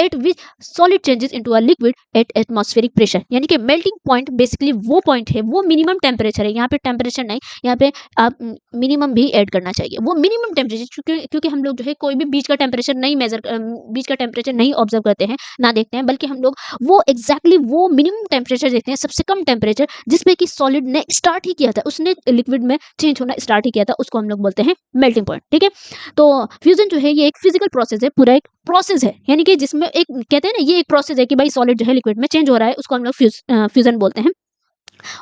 solid changes into a liquid at atmospheric pressure. यानी कि मेल्टिंग पॉइंट बेसिकली वो पॉइंट है, वो मिनिमम टेम्परेचर है। यहाँ पे टेम्परेचर नहीं, यहाँ पे आप मिनिमम भी ऐड करना चाहिए। वो मिनिमम टेम्परेचर, क्योंकि हम लोग जो है कोई भी बीच का टेम्परेचर नहीं बीच का टेम्परेचर नहीं ऑब्जर्व करते हैं, ना देखते हैं, बल्कि हम लोग वो एग्जैक्टली वो मिनिमम टेम्परेचर देखते हैं, सबसे कम टेम्परेचर जिसमें कि सॉलिड ने स्टार्ट ही किया था, उसने लिक्विड में चेंज होना स्टार्ट ही किया था, उसको हम लोग बोलते हैं मेल्टिंग पॉइंट। ठीक है। तो फ्यूजन जो है ये एक फिजिकल प्रोसेस है, पूरा एक प्रोसेस है, यानी कि जिसमें एक कहते हैं ना, ये एक प्रोसेस है कि भाई सॉलिड जो है लिक्विड में चेंज हो रहा है, उसको हम लोग फ्यूजन बोलते हैं।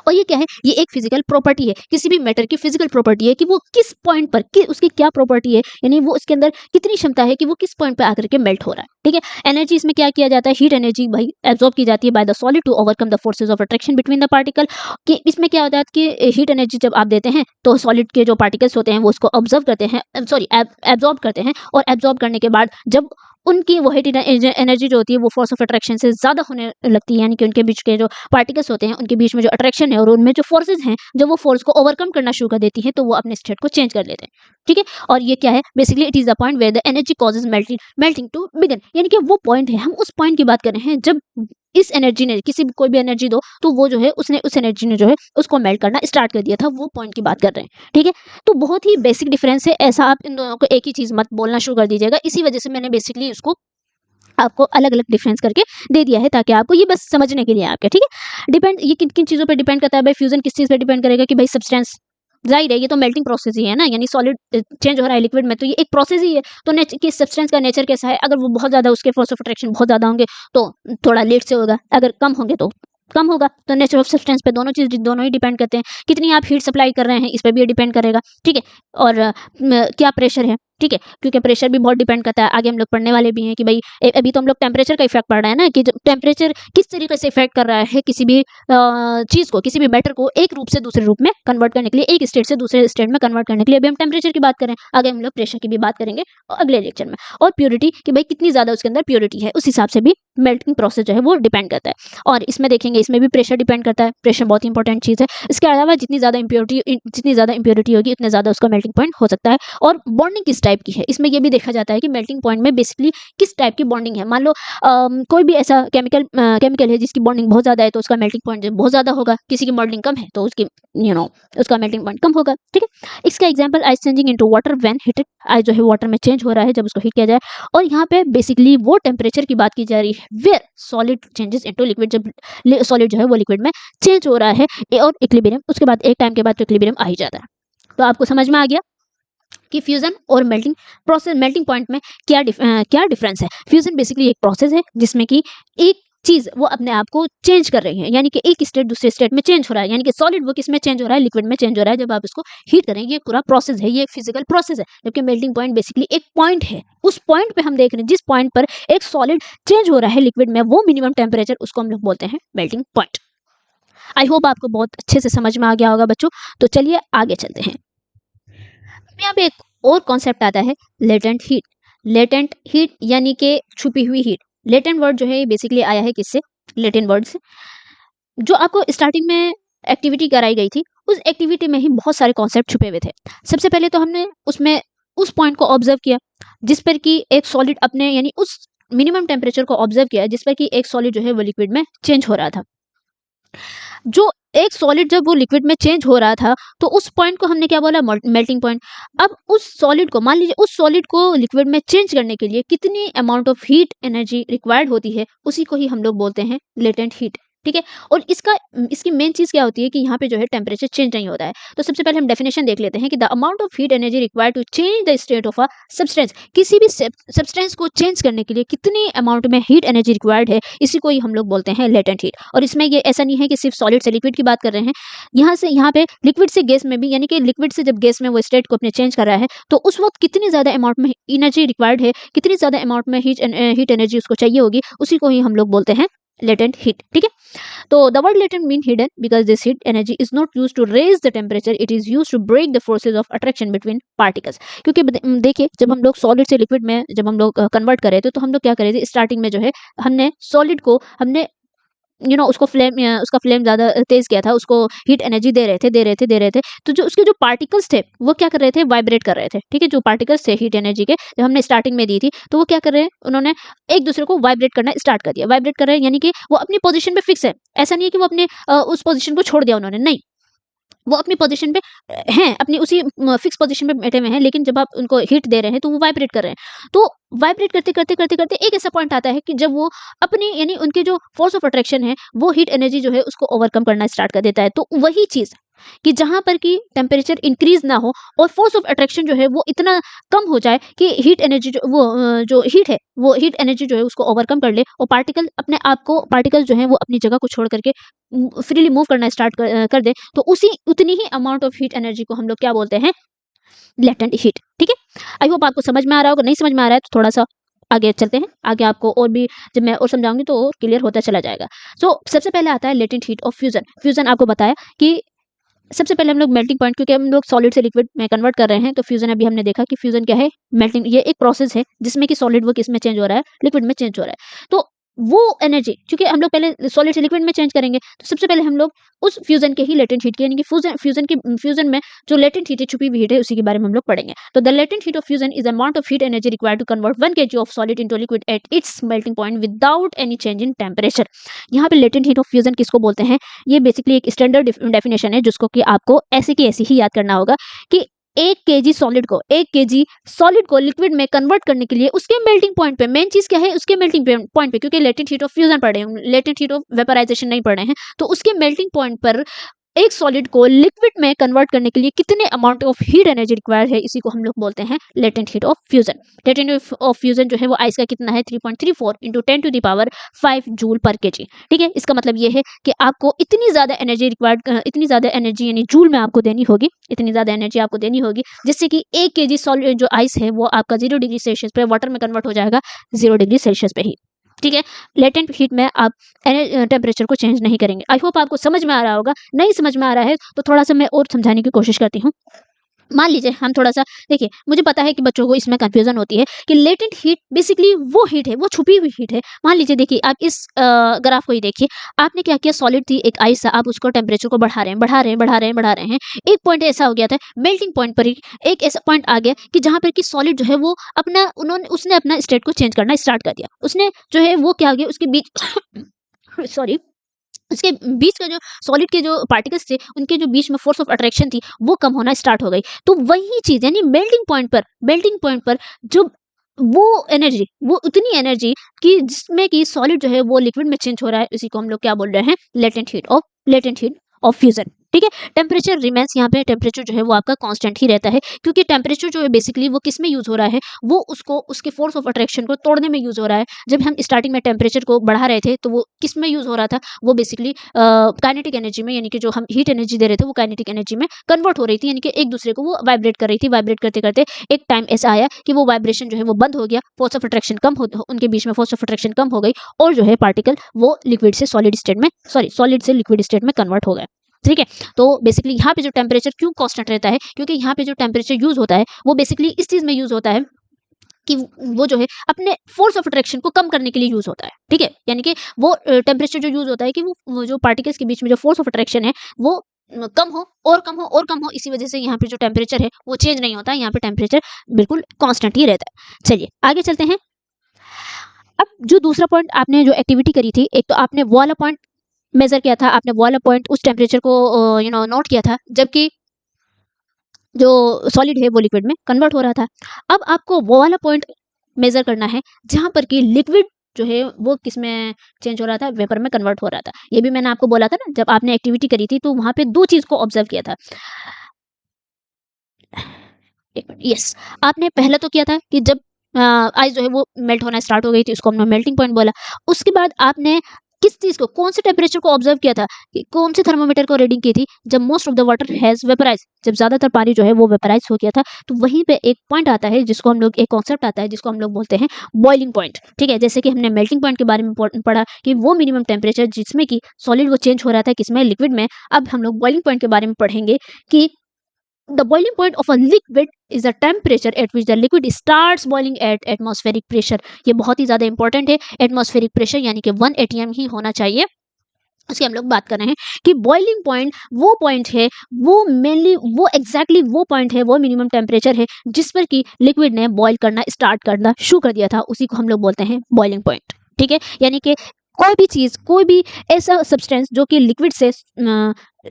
और ये क्या है, ये एक फिजिकल प्रॉपर्टी है, किसी भी मैटर की फिजिकल प्रॉपर्टी है कि वो किस पॉइंट पर उसकी क्या प्रॉपर्टी है, यानी वो उसके अंदर कितनी क्षमता है कि वो किस पॉइंट पे आकर के मेल्ट हो रहा है। ठीक है। एनर्जी इसमें क्या किया जाता है, हीट एनर्जी भाई एब्जॉर्ब की जाती है by the solid to overcome the forces of attraction between the particle. कि इसमें क्या होता है कि हीट एनर्जी जब आप देते हैं तो सॉलिड के जो पार्टिकल्स होते हैं वो उसको ऑब्जर्व करते हैं, सॉरी एब्जॉर्ब करते हैं, और एब्जॉर्ब करने के बाद जब उनकी वो हीट एनर्जी जो होती है वो फोर्स ऑफ अट्रैक्शन से ज़्यादा होने लगती है, यानी कि उनके बीच के जो पार्टिकल्स होते हैं उनके बीच में जो अट्रैक्शन है और उनमें जो फोर्सेज हैं, जब वो फोर्स को ओवरकम करना शुरू कर देती है तो वो अपने स्टेट को चेंज कर लेते हैं। ठीक है। और ये क्या है, basically it is the point where the energy causes melting to begin, यानी कि वो पॉइंट है, हम उस पॉइंट की बात कर रहे हैं जब इस एनर्जी ने कोई भी एनर्जी दो तो वो जो है उसने उस एनर्जी ने जो है उसको मेल्ट करना स्टार्ट कर दिया था, वो पॉइंट की बात कर रहे हैं। ठीक है। तो बहुत ही बेसिक डिफरेंस है, ऐसा आप इन दोनों को एक ही चीज मत बोलना शुरू कर दीजिएगा। इसी वजह से मैंने बेसिकली उसको आपको अलग अलग डिफरेंस करके दे दिया है, ताकि आपको ये बस समझने के लिए आपके। ठीक है। डिपेंड ये किन किन चीज़ों पे डिपेंड करता है भाई, फ्यूजन किस चीज़ पे डिपेंड करेगा कि भाई सब्सटेंस, जाहिर है ये तो मेल्टिंग प्रोसेस ही है ना, यानी सॉलिड चेंज हो रहा है लिक्विड में, तो ये एक प्रोसेस ही है। तो कि सब्सटेंस का नेचर कैसा है, अगर वो बहुत ज़्यादा उसके फोर्स ऑफ अट्रैक्शन बहुत ज़्यादा होंगे तो थोड़ा लेट से होगा, अगर कम होंगे तो कम होगा। तो नेचर ऑफ सब्सटेंस पे दोनों ही डिपेंड करते हैं। कितनी आप हीट सप्लाई कर रहे हैं इस पे भी डिपेंड करेगा। ठीक है। और क्या प्रेशर है। ठीक है। क्योंकि प्रेशर भी बहुत डिपेंड करता है, आगे हम लोग पढ़ने वाले भी हैं कि भाई अभी तो हम लोग टेम्परेचर का इफेक्ट पढ़ रहे हैं ना, कि टेम्परेचर किस तरीके से इफेक्ट कर रहा है किसी भी चीज़ को, किसी भी मैटर को एक रूप से दूसरे रूप में कन्वर्ट करने के लिए, एक स्टेट से दूसरे स्टेट में कन्वर्ट करने के लिए। अभी हम टेम्परेचर की बात करें, आगे हम लोग प्रेशर की भी बात करेंगे अगले लेक्चर में। और प्योरिटी कि भाई कितनी ज़्यादा उसके अंदर प्योरिटी है, उस हिसाब से भी मेल्टिंग प्रोसेस जो है वो डिपेंड करता है। और इसमें देखेंगे, इसमें भी प्रेशर डिपेंड करता है, प्रेशर बहुत इंपॉर्टेंट चीज़ है। इसके अलावा जितनी ज़्यादा इम्प्योरिटी होगी उतने ज़्यादा उसका मेल्टिंग पॉइंट हो सकता है। और बॉन्डिंग किस टाइप की है, इसमें ये भी देखा जाता है कि मेल्टिंग पॉइंट में बेसिकली किस टाइप की बॉन्डिंग है। मान लो कोई भी ऐसा केमिकल है जिसकी बॉन्डिंग बहुत ज़्यादा है तो उसका मेल्टिंग पॉइंट बहुत ज़्यादा होगा, किसी की बॉन्डिंग कम है तो उसकी उसका मेल्टिंग पॉइंट कम होगा। ठीक है। इसका example ice changing into water when heated, ice जो है वाटर में चेंज हो रहा है जब उसको हीट किया जाए। और यहाँ पे बेसिकली वो टेम्परेचर की बात की जा रही है where solid changes into liquid, जब सॉलिड जो है वो लिक्विड में चेंज हो रहा है, और इक्विलिब्रियम, उसके बाद एक टाइम के बाद तो इक्विलिब्रियम आ ही जाता है। तो आपको समझ में आ गया कि फ्यूजन और मेल्टिंग पॉइंट में क्या डिफरेंस है। फ्यूजन बेसिकली एक प्रोसेस है जिसमें कि एक चीज वो अपने आप को चेंज कर रही है, यानी कि एक स्टेट दूसरे स्टेट में चेंज हो रहा है, यानी कि सॉलिड वो किस में चेंज हो रहा है, लिक्विड में चेंज हो रहा है जब आप इसको हीट करेंगे। ये पूरा प्रोसेस है, ये एक फिजिकल प्रोसेस है। जबकि मेल्टिंग पॉइंट बेसिकली एक पॉइंट है, उस पॉइंट पे हम देख रहे हैं जिस पॉइंट पर एक सॉलिड चेंज हो रहा है लिक्विड में, वो मिनिमम टेम्परेचर, उसको हम लोग बोलते हैं मेल्टिंग पॉइंट। आई होप आपको बहुत अच्छे से समझ में आ गया होगा बच्चों। तो चलिए आगे चलते हैं। यहाँ पे एक और कॉन्सेप्ट आता है, लेटेंट हीट। लेटेंट हीट यानी कि छुपी हुई हीट। लेटेंट वर्ड जो है बेसिकली आया है किससे, लेटेंट वर्ड से। जो आपको स्टार्टिंग में एक्टिविटी कराई गई थी, उस एक्टिविटी में ही बहुत सारे कॉन्सेप्ट छुपे हुए थे। सबसे पहले तो हमने उसमें उस पॉइंट को ऑब्जर्व किया जिस पर कि एक सॉलिड अपने यानी उस मिनिमम टेम्परेचर को ऑब्जर्व किया जिस पर कि एक सॉलिड जो है वो लिक्विड में चेंज हो रहा था। जो एक सॉलिड जब वो लिक्विड में चेंज हो रहा था तो उस पॉइंट को हमने क्या बोला, मेल्टिंग पॉइंट। अब उस सॉलिड को, मान लीजिए उस सॉलिड को लिक्विड में चेंज करने के लिए कितनी amount of heat energy required होती है, उसी को ही हम लोग बोलते हैं लेटेंट हीट। ठीक है। और इसकी मेन चीज क्या होती है कि यहाँ पे जो है टेम्परेचर चेंज नहीं होता है। तो सबसे पहले हम डेफिनेशन देख लेते हैं कि the amount of heat energy required to change the state of a substance. किसी भी सब्सटेंस को चेंज करने के लिए कितनी अमाउंट में हीट एनर्जी रिक्वायर्ड है, इसी को ही हम लोग बोलते हैं लेटेंट हीट। और इसमें ये ऐसा नहीं है कि सिर्फ सॉलिड से लिक्विड की बात कर रहे हैं, यहाँ पे लिक्विड से गैस में भी, यानी कि लिक्विड से जब गैस में वो स्टेट को अपने चेंज कर रहा है तो उस वक्त कितनी ज्यादा अमाउंट में एनर्जी रिक्वायर्ड है, कितनी ज्यादा अमाउंट में हीट एनर्जी उसको चाहिए होगी, उसी को ही हम लोग बोलते हैं लेटेंट हीट। ठीक है। तो the word latent mean hidden because this heat energy is not used to raise the temperature, it is used to break the forces of attraction between particles। क्योंकि देखिए जब हम लोग सॉलिड से लिक्विड में जब हम लोग कन्वर्ट कर रहे थे तो हम लोग क्या कर रहे थे, स्टार्टिंग में जो है हमने सॉलिड को हमने उसको उसका फ्लेम ज़्यादा तेज़ किया था, उसको हीट एनर्जी दे रहे थे। तो जो उसके जो पार्टिकल्स थे वो क्या कर रहे थे, वाइब्रेट कर रहे थे। ठीक है। जो पार्टिकल्स थे हीट एनर्जी के, जब हमने स्टार्टिंग में दी थी तो वो क्या कर रहे हैं, उन्होंने एक दूसरे को वाइब्रेट करना स्टार्ट कर दिया। वाइब्रेट कर रहे हैं यानी कि वो अपनी पोजीशन पे फिक्स है। ऐसा नहीं है कि वो अपने उस पोजीशन को छोड़ दिया उन्होंने, नहीं, वो अपनी पोजीशन पे हैं, अपनी उसी फिक्स पोजीशन पे बैठे हुए हैं, लेकिन जब आप उनको हीट दे रहे हैं तो वो वाइब्रेट कर रहे हैं। तो वाइब्रेट करते एक ऐसा पॉइंट आता है कि जब वो अपनी यानी उनके जो फोर्स ऑफ अट्रैक्शन है वो हीट एनर्जी जो है उसको ओवरकम करना स्टार्ट कर देता है। तो वही चीज कि जहां पर कि टेम्परेचर इंक्रीज ना हो और फोर्स ऑफ अट्रैक्शन जो है वो इतना कम हो जाए कि हीट एनर्जी जो हीट है वो हीट एनर्जी जो है उसको ओवरकम कर ले और पार्टिकल जो है वो अपनी जगह को छोड़ करके फ्रीली मूव करना स्टार्ट कर दे, तो उतनी ही अमाउंट ऑफ हीट एनर्जी को हम लोग क्या बोलते हैं, लेटेंट हीट। ठीक है। आई होप आपको समझ में आ रहा होगा। नहीं समझ में आ रहा है तो थोड़ा सा आगे चलते हैं, आगे आपको और भी जब मैं और समझाऊंगी तो और क्लियर होता चला जाएगा। सबसे पहले आता है latent heat of fusion. Fusion आपको बताया कि सबसे पहले हम लोग मेल्टिंग पॉइंट, क्योंकि हम लोग सॉलिड से लिक्विड में कन्वर्ट कर रहे हैं, तो फ्यूजन अभी हमने देखा कि फ्यूजन क्या है, मेल्टिंग। ये एक प्रोसेस है जिसमें कि सॉलिड वो किस में चेंज हो रहा है, लिक्विड में चेंज हो रहा है। तो वो एनर्जी, क्योंकि हम लोग पहले सॉलिड से लिक्विड में चेंज करेंगे, तो सबसे पहले हम लोग उस फ्यूजन के ही लेटेंट हीट की, यानी कि फ्यूजन में जो लेटेंट हीट है, छुपी हुई हीट है, उसी के बारे में हम लोग पढ़ेंगे। तो the latent heat of fusion is amount of heat energy required to convert 1 kg of solid into liquid at its melting point without any change in temperature. यहाँ पे लेटेंट हीट ऑफ फ्यूजन किसको बोलते हैं, ये basically एक standard definition है जिसको कि आपको ऐसे की ऐसे ही याद करना होगा कि 1 kg सॉलिड को लिक्विड में कन्वर्ट करने के लिए उसके मेल्टिंग पॉइंट पे, मेन चीज क्या है, उसके मेल्टिंग पॉइंट पे, क्योंकि लेटेंट हीट ऑफ फ्यूजन पढ़ रहे हैं, लेटेंट हीट ऑफ वेपराइजेशन नहीं पढ़ रहे हैं, तो उसके मेल्टिंग पॉइंट पर एक सॉलिड को लिक्विड में कन्वर्ट करने के लिए कितने amount of heat energy required है, इसी को हम लोग बोलते हैं latent heat of fusion. Latent heat of fusion जो है वो आइस का कितना है, 3.34 इंटू 10⁵ जूल पर kg। ठीक है। इसका मतलब ये है कि आपको इतनी ज्यादा एनर्जी रिक्वायर्ड, इतनी ज्यादा एनर्जी यानी जूल में आपको देनी होगी, इतनी ज्यादा एनर्जी आपको देनी होगी जिससे कि 1 kg सॉलिड जो आइस है वो आपका 0 डिग्री सेल्सियस पे वाटर में कन्वर्ट हो जाएगा 0 डिग्री सेल्सियस पे ही। ठीक है। लेटेंट हीट में आप टेम्परेचर को चेंज नहीं करेंगे। आई होप आपको समझ में आ रहा होगा। नहीं समझ में आ रहा है तो थोड़ा सा मैं और समझाने की कोशिश करती हूँ। मान लीजिए हम थोड़ा सा देखिए, मुझे पता है कि बच्चों को इसमें कंफ्यूजन होती है कि लेटेंट हीट बेसिकली वो हीट है, वो छुपी हुई हीट है। मान लीजिए देखिए, आप इस ग्राफ को ही देखिए, आपने क्या किया, सॉलिड थी एक आइस, आप उसको टेम्परेचर को बढ़ा रहे हैं। एक पॉइंट ऐसा हो गया था, मेल्टिंग पॉइंट पर ही एक ऐसा पॉइंट आ गया कि जहां पर कि सॉलिड जो है वो उसने अपना स्टेट को चेंज करना स्टार्ट कर दिया। उसने जो है वो क्या हो गया, उसके बीच सॉरी उसके बीच का जो सॉलिड के जो पार्टिकल्स थे उनके जो बीच में फोर्स ऑफ अट्रैक्शन थी वो कम होना स्टार्ट हो गई। तो वही चीज यानी मेल्टिंग पॉइंट पर जो वो एनर्जी, वो उतनी एनर्जी कि जिसमें कि सॉलिड जो है वो लिक्विड में चेंज हो रहा है, इसी को हम लोग क्या बोल रहे हैं, लेटेंट हीट ऑफ फ्यूजन। ठीक है। टेम्परेचर रिमेन्स, यहाँ पे टेम्परेचर जो है वो आपका कांस्टेंट ही रहता है, क्योंकि टेम्परेचर जो है बेसिकली वो किस में यूज हो रहा है, वो उसको उसके फोर्स ऑफ अट्रैक्शन को तोड़ने में यूज हो रहा है। जब हम स्टार्टिंग में टेम्परेचर को बढ़ा रहे थे तो वो किस में यूज हो रहा था, वो बेसिकली काइनेटिक एनर्जी में, यानी कि जो हम हीट एनर्जी दे रहे थे वो काइनेटिक एनर्जी में कन्वर्ट हो रही थी, यानी कि एक दूसरे को वो वाइब्रेट कर रही थी। वाइब्रेट करते करते एक टाइम ऐसा आया कि वो वाइब्रेशन जो है वो बंद हो गया, फोर्स ऑफ अट्रैक्शन कम हो, उनके बीच में फोर्स ऑफ अट्रैक्शन कम हो गई, और जो है पार्टिकल वो लिक्विड से सॉलिड स्टेट में, सॉरी सॉलिड से लिक्विड स्टेट में कन्वर्ट हो गया। ठीक है। तो बेसिकली यहाँ पे जो टेम्परेचर क्यों कांस्टेंट रहता है, क्योंकि यहाँ पे जो टेम्परेचर यूज होता है वो बेसिकली इस चीज में यूज होता है कि वो जो है अपने फोर्स ऑफ अट्रैक्शन को कम करने के लिए यूज होता है। ठीक है, यानी कि वो टेम्परेचर जो यूज होता है कि वो जो पार्टिकल्स के बीच में जो फोर्स ऑफ अट्रैक्शन है वो कम हो और कम हो और कम हो, इसी वजह से यहाँ पे जो टेम्परेचर है वो चेंज नहीं होता, यहाँ पे टेम्परेचर बिल्कुल कांस्टेंट ही रहता है। चलिए आगे चलते हैं। अब जो दूसरा पॉइंट आपने जो एक्टिविटी करी थी, एक तो आपने वो वाला पॉइंट मेजर किया था, आपने वो वाला पॉइंट उस टेम्परेचर को नोट किया था जबकि जो सॉलिड है वो लिक्विड में कन्वर्ट हो रहा था। अब आपको वो वाला पॉइंट मेजर करना है जहां पर कि लिक्विड जो है वो किस में चेंज हो रहा था, वेपर में कन्वर्ट हो रहा था। ये भी मैंने आपको बोला था ना, जब आपने एक्टिविटी करी थी तो वहां पे दो चीज को ऑब्जर्व किया था। एक मिनट, यस, आपने पहला तो किया था कि जब आइस जो है वो मेल्ट होना स्टार्ट हो गई थी, उसको हमने मेल्टिंग पॉइंट बोला। उसके बाद आपने किस चीज को, कौन से टेम्परेचर को ऑब्जर्व किया था, कि कौन से थर्मोमीटर को रीडिंग की थी, जब most of the water has vaporise, जब ज्यादातर पानी जो है वो वेपराइज हो गया था। तो वहीं पे एक पॉइंट आता है जिसको हम लोग, एक कॉन्सेप्ट आता है जिसको हम लोग बोलते हैं बॉइलिंग पॉइंट। ठीक है, जैसे कि हमने मेल्टिंग पॉइंट के बारे में पढ़ा कि वो मिनिमम टेम्परेचर जिसमें कि सॉलिड वो चेंज हो रहा था किसमें, लिक्विड में। अब हम लोग बॉइलिंग पॉइंट के बारे में पढ़ेंगे कि the boiling point of a liquid is the temperature at which the liquid starts boiling at atmospheric pressure। ये बहुत ही ज्यादा इंपॉर्टेंट है। एटमॉस्फेरिक प्रेशर यानी कि 1 atm ही होना चाहिए। उसकी हम लोग बात कर रहे हैं कि बॉइलिंग पॉइंट वो पॉइंट है, वो मेनली वो एग्जैक्टली वो पॉइंट है, वो मिनिमम टेम्परेचर है जिस पर कि लिक्विड ने बॉईल करना स्टार्ट करना शुरू कर दिया था, उसी को हम लोग बोलते हैं बॉइलिंग पॉइंट। ठीक है, यानी कि कोई भी चीज, कोई भी ऐसा सब्सटेंस जो कि लिक्विड से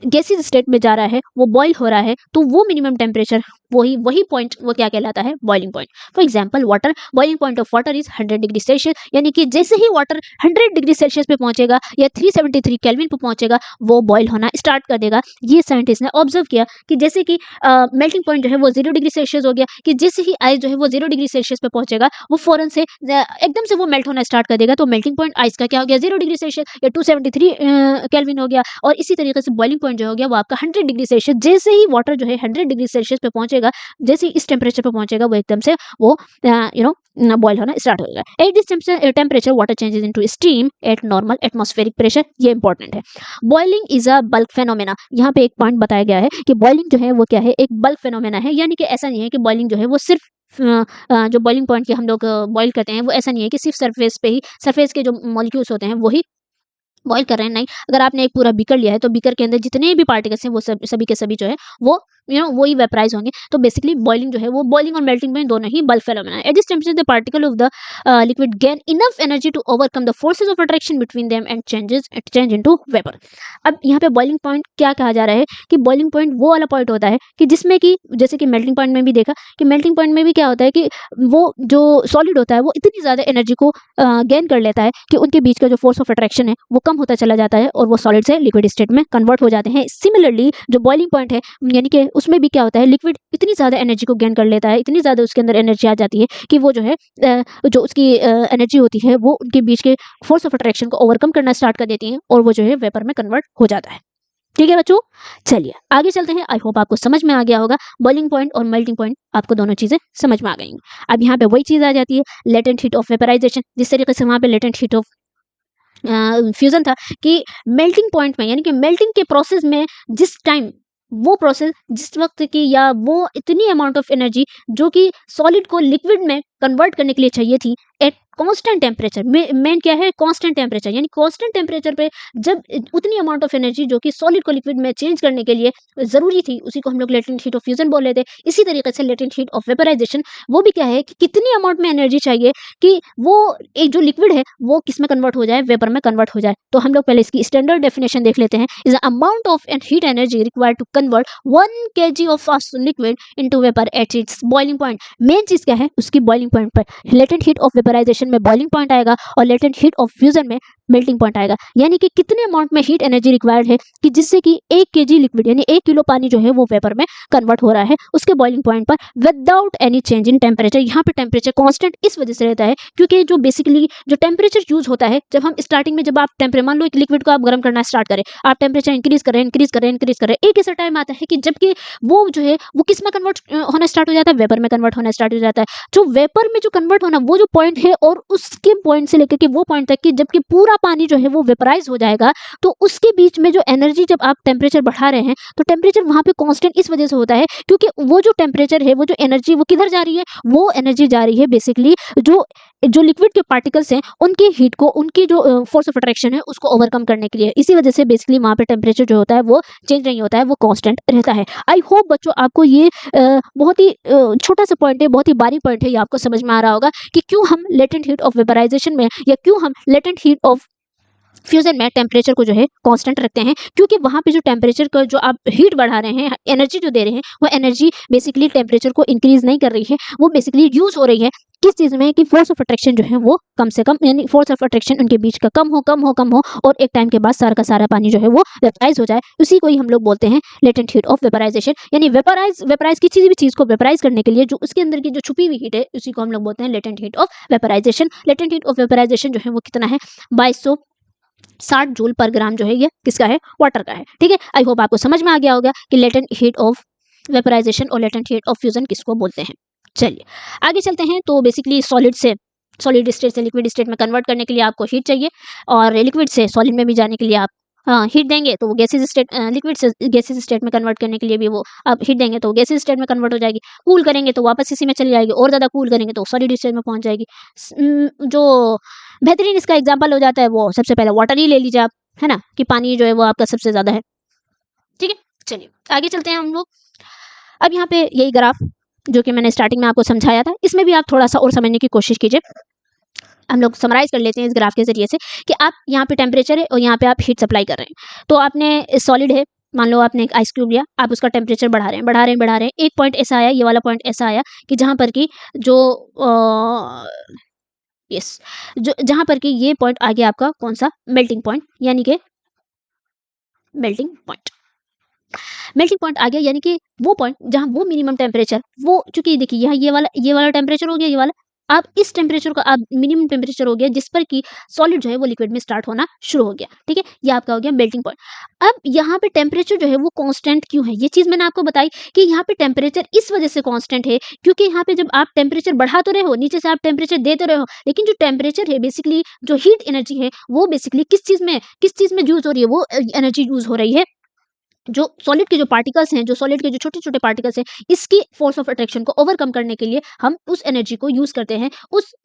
गैसीय स्टेट में जा रहा है, वो बॉईल हो रहा है, तो वो मिनिमम टेम्परेचर वही पॉइंट वो क्या कहलाता है, boiling point. For example water, boiling point of water is 100 degree Celsius, यानी कि जैसे ही वाटर 100 डिग्री सेल्सियस पे पहुंचेगा या 373 केल्विन पे पहुंचेगा वो बॉईल होना स्टार्ट कर देगा। ये साइंटिस्ट ने ऑब्जर्व किया कि जैसे कि मेल्टिंग पॉइंट जो है वो 0 डिग्री सेल्सियस हो गया, कि जैसे ही आइस जो है वो 0 डिग्री सेल्सियस पे पहुंचेगा वो फौरन से एकदम से वो मेल्ट होना स्टार्ट कर देगा। तो मेल्टिंग पॉइंट आइस का क्या हो गया, 0 डिग्री सेल्सियस या 273 केल्विन हो गया। और इसी तरीके से बॉइलिंग पॉइंट जो हो गया वो आपका 100 डिग्री सेल्सियस, जैसे ही वाटर जो है 100 डिग्री सेल्सियस पे पहुंचेगा, जैसे ही इस टेम्परेचर पे पहुंचेगा वो एकदम से वो बॉईल होना स्टार्ट हो जाएगा। Eight this temperature water changes into steam eight normal atmospheric pressure. ये इंपॉर्टेंट है। Boiling is a bulk phenomena. यहाँ पे एक पॉइंट बताया गया है कि बॉइलिंग जो है वो क्या है, एक बल्क फेनोमेना है, यानी कि ऐसा नहीं है कि बॉइलिंग जो है वो सिर्फ जो बॉइलिंग पॉइंट के हम लोग बॉईल करते हैं वो ऐसा नहीं है कि सिर्फ सरफेस पे ही, सरफेस के जो मॉलिक्यूल्स होते हैं वही बॉईल कर रहे हैं। नहीं, अगर आपने एक पूरा बीकर लिया है तो बीकर के अंदर जितने भी पार्टिकल्स हैं वो सभी के सभी जो है वो वही वेपराइज होंगे। तो बेसिकली बॉइलिंग जो है वो, बॉइलिंग और मेल्टिंग में दोनों ही बल्क फेनोमेना है। At this temperature the particle of the liquid gain enough energy to overcome the forces of attraction between them and change into vapour. अब यहाँ पे बॉइलिंग पॉइंट क्या कहा जा रहा है कि बॉइलिंग पॉइंट वो वाला पॉइंट होता है कि जिसमें कि जैसे कि मेल्टिंग पॉइंट में भी देखा कि मेल्टिंग पॉइंट में भी क्या होता है कि वो जो सॉलिड होता है वो इतनी ज्यादा एनर्जी को गेन कर लेता है कि उनके बीच का जो फोर्स ऑफ अट्रैक्शन है वो कम होता चला जाता है और वो सॉलिड से लिक्विड स्टेट में कन्वर्ट हो जाते हैं। सिमिलरली जो बॉइलिंग पॉइंट है, यानी कि उसमें भी क्या होता है, लिक्विड इतनी ज्यादा एनर्जी को गेन कर लेता है, इतनी ज्यादा उसके अंदर एनर्जी आ जाती है कि वो जो है जो उसकी एनर्जी होती है वो उनके बीच के फोर्स ऑफ अट्रैक्शन को ओवरकम करना स्टार्ट कर देती है और वो जो है वेपर में कन्वर्ट हो जाता है। ठीक है बच्चों, चलिए आगे चलते हैं। आई होप आपको समझ में आ गया होगा। बॉइलिंग पॉइंट और मेल्टिंग पॉइंट आपको दोनों चीजें समझ में आ गई। अब यहाँ पे वही चीज आ जाती है, लेटेंट हीट ऑफ वेपराइजेशन। जिस तरीके से वहां पे लेटेंट हीट ऑफ फ्यूजन था कि मेल्टिंग पॉइंट में, यानी कि मेल्टिंग के प्रोसेस में जिस टाइम वो प्रोसेस जिस वक्त की, या वो इतनी अमाउंट ऑफ एनर्जी जो कि सॉलिड को लिक्विड में कन्वर्ट करने के लिए चाहिए थी एट कांस्टेंट टेम्परेचर, मेन क्या है, कांस्टेंट टेम्परेचर, यानी कांस्टेंट टेम्परेचर पे जब उतनी अमाउंट ऑफ एनर्जी जो कि सॉलिड को लिक्विड में चेंज करने के लिए जरूरी थी, उसी को हम लोग लेटेंट हीट ऑफ फ्यूजन बोल रहे थे। इसी तरीके से लेटेंट हीट ऑफ वेपराइजेशन वो भी क्या है कि कितनी अमाउंट में एनर्जी चाहिए कि वो एक जो लिक्विड है वो किस में कन्वर्ट हो जाए, वेपर में कन्वर्ट हो जाए। तो हम लोग पहले इसकी स्टैंडर्ड डेफिनेशन देख लेते हैं। Is amount of and heat energy required to convert 1 kg of liquid into vapour at its boiling point. Main चीज क्या है, उसकी बॉइलिंग पॉइंट पर। लेटेंट हीट ऑफ वेपराइजेशन में बॉइलिंग पॉइंट आएगा और लेटेंट हीट ऑफ फ्यूजन में melting point आएगा, यानी कि कितने अमाउंट में हीट एनर्जी रिक्वायर्ड है कि जिससे कि 1 केजी लिक्विड यानी 1 किलो पानी जो है वो वेपर में कन्वर्ट हो रहा है उसके बॉइलिंग पॉइंट पर without any change in temperature. यहाँ पे टेम्परेचर कांस्टेंट इस वजह से रहता है क्योंकि जो बेसिकली जो टेम्परेचर यूज होता है जब हम स्टार्टिंग में जब आप टेम्परेचर मान लो एक लिक्विड को आप गर्म करना स्टार्ट करें, आप टेम्परेचर इंक्रीज करें, एक ऐसा टाइम आता है कि जबकि वो जो है वो किस में कन्वर्ट होना स्टार्ट हो जाता है, वेपर में कन्वर्ट होना स्टार्ट हो जाता है। जो वेपर में जो कन्वर्ट होना वो जो पॉइंट है और उसके पॉइंट से लेकर के वो पॉइंट तक कि जबकि पूरा पानी जो है वो वेपराइज हो जाएगा, तो उसके बीच में जो एनर्जी जब आप टेम्परेचर बढ़ा रहे हैं तो टेम्परेचर वहां पे कांस्टेंट इस वजह से होता है क्योंकि वो जो टेम्परेचर है वो जो एनर्जी वो किधर जा रही है, वो एनर्जी जा रही है बेसिकली जो जो लिक्विड के पार्टिकल्स हैं उनकी हीट को उनकी जो फोर्स ऑफ अट्रैक्शन है उसको ओवरकम करने के लिए। इसी वजह से बेसिकली वहां पे टेम्परेचर जो होता है वो चेंज नहीं होता है, वो कांस्टेंट रहता है। आई होप बच्चों आपको ये बहुत ही छोटा सा पॉइंट है, बहुत ही बारीक पॉइंट है, ये आपको समझ में आ रहा होगा कि क्यों हम लेटेंट हीट ऑफ वेपराइजेशन में या क्यों हम लेटेंट हीट ऑफ फ्यूजन में टेम्परेचर को जो है कांस्टेंट रखते हैं, क्योंकि वहां पे जो टेम्परेचर का जो आप हीट बढ़ा रहे हैं, एनर्जी जो दे रहे हैं, वो एनर्जी बेसिकली टेम्परेचर को इंक्रीज नहीं कर रही है, वो बेसिकली यूज हो रही है किस चीज में कि फोर्स ऑफ अट्रैक्शन जो है वो कम से कम यानी फोर्स ऑफ अट्रैक्शन उनके बीच का कम हो और एक टाइम के बाद सारा का सारा पानी जो है वो वेपराइज हो जाए। उसी को ही हम लोग बोलते हैं लेटेंट हीट ऑफ वेपराइजेशन। यानी वेपराइज किसी भी चीज को वेपराइज करने के लिए जो उसके अंदर की जो छुपी हुई हीट है उसी को हम लोग बोलते हैं latent heat of vaporisation. Latent heat of vaporisation जो है वो कितना है, 2260 जूल पर ग्राम जो है ये किसका है, वाटर का है। ठीक है, आई होप आपको समझ में आ गया होगा कि लेटेंट हीट ऑफ वेपराइजेशन और लेटेंट हीट ऑफ फ्यूजन किसको बोलते हैं। चलिए आगे चलते हैं। तो बेसिकली सॉलिड स्टेट से लिक्विड स्टेट में कन्वर्ट करने के लिए आपको हीट चाहिए और लिक्विड से सॉलिड में भी जाने के लिए आप हीट देंगे तो वो गैसेज स्टेट, लिक्विड से गैसेज स्टेट में कन्वर्ट करने के लिए भी वो आप हीट देंगे तो गैसेज स्टेट में कन्वर्ट हो जाएगी। कूल करेंगे तो वापस इसी में चली जाएगी और ज़्यादा कूल करेंगे तो सॉलिड स्टेट में पहुंच जाएगी। जो बेहतरीन इसका एग्जाम्पल हो जाता है वो सबसे पहले वाटर ही ले लीजिए आप, है ना, कि पानी जो है वो आपका सबसे ज़्यादा है। ठीक है, चलिए आगे चलते हैं हम लोग। अब यहाँ पे यही ग्राफ जो कि मैंने स्टार्टिंग में आपको समझाया था, इसमें भी आप थोड़ा सा और समझने की कोशिश कीजिए। हम लोग समराइज कर लेते हैं इस ग्राफ के जरिए से कि आप यहाँ पे टेम्परेचर है और यहाँ पे आप हीट सप्लाई कर रहे हैं। तो आपने सॉलिड है, मान लो आपने एक आइस क्यूब लिया, आप उसका टेम्परेचर बढ़ा रहे हैं, एक पॉइंट ऐसा आया, ये वाला पॉइंट ऐसा आया कि जहाँ पर कि जो जहाँ पर कि ये पॉइंट आ गया आपका कौन सा, मेल्टिंग पॉइंट, यानी कि मेल्टिंग पॉइंट आ गया, यानी कि वो पॉइंट जहां वो मिनिमम टेम्परेचर, वो चूंकि देखिए यहाँ ये वाला टेम्परेचर हो गया, ये वाला आप इस टेम्परेचर को आप मिनिमम टेम्परेचर हो गया जिस पर कि सॉलिड जो है वो लिक्विड में स्टार्ट होना शुरू हो गया। ठीक है, ये आपका हो गया मेल्टिंग पॉइंट। अब यहाँ पे टेम्परेचर जो है वो कांस्टेंट क्यों है, ये चीज मैंने आपको बताई कि यहाँ पे टेम्परेचर इस वजह से कांस्टेंट है क्योंकि यहाँ पे जब आप टेम्परेचर बढ़ा तो रहे हो, नीचे से आप टेम्परेचर दे तो रहे हो, लेकिन जो टेम्परेचर है बेसिकली जो हीट एनर्जी है वो बेसिकली किस चीज में यूज हो रही है, वो एनर्जी यूज हो रही है जो सॉलिड के जो पार्टिकल्स हैं, जो सॉलिड के जो छोटे छोटे पार्टिकल्स हैं, इसकी फोर्स ऑफ अट्रैक्शन को ओवरकम करने के लिए हम उस एनर्जी को यूज करते हैं।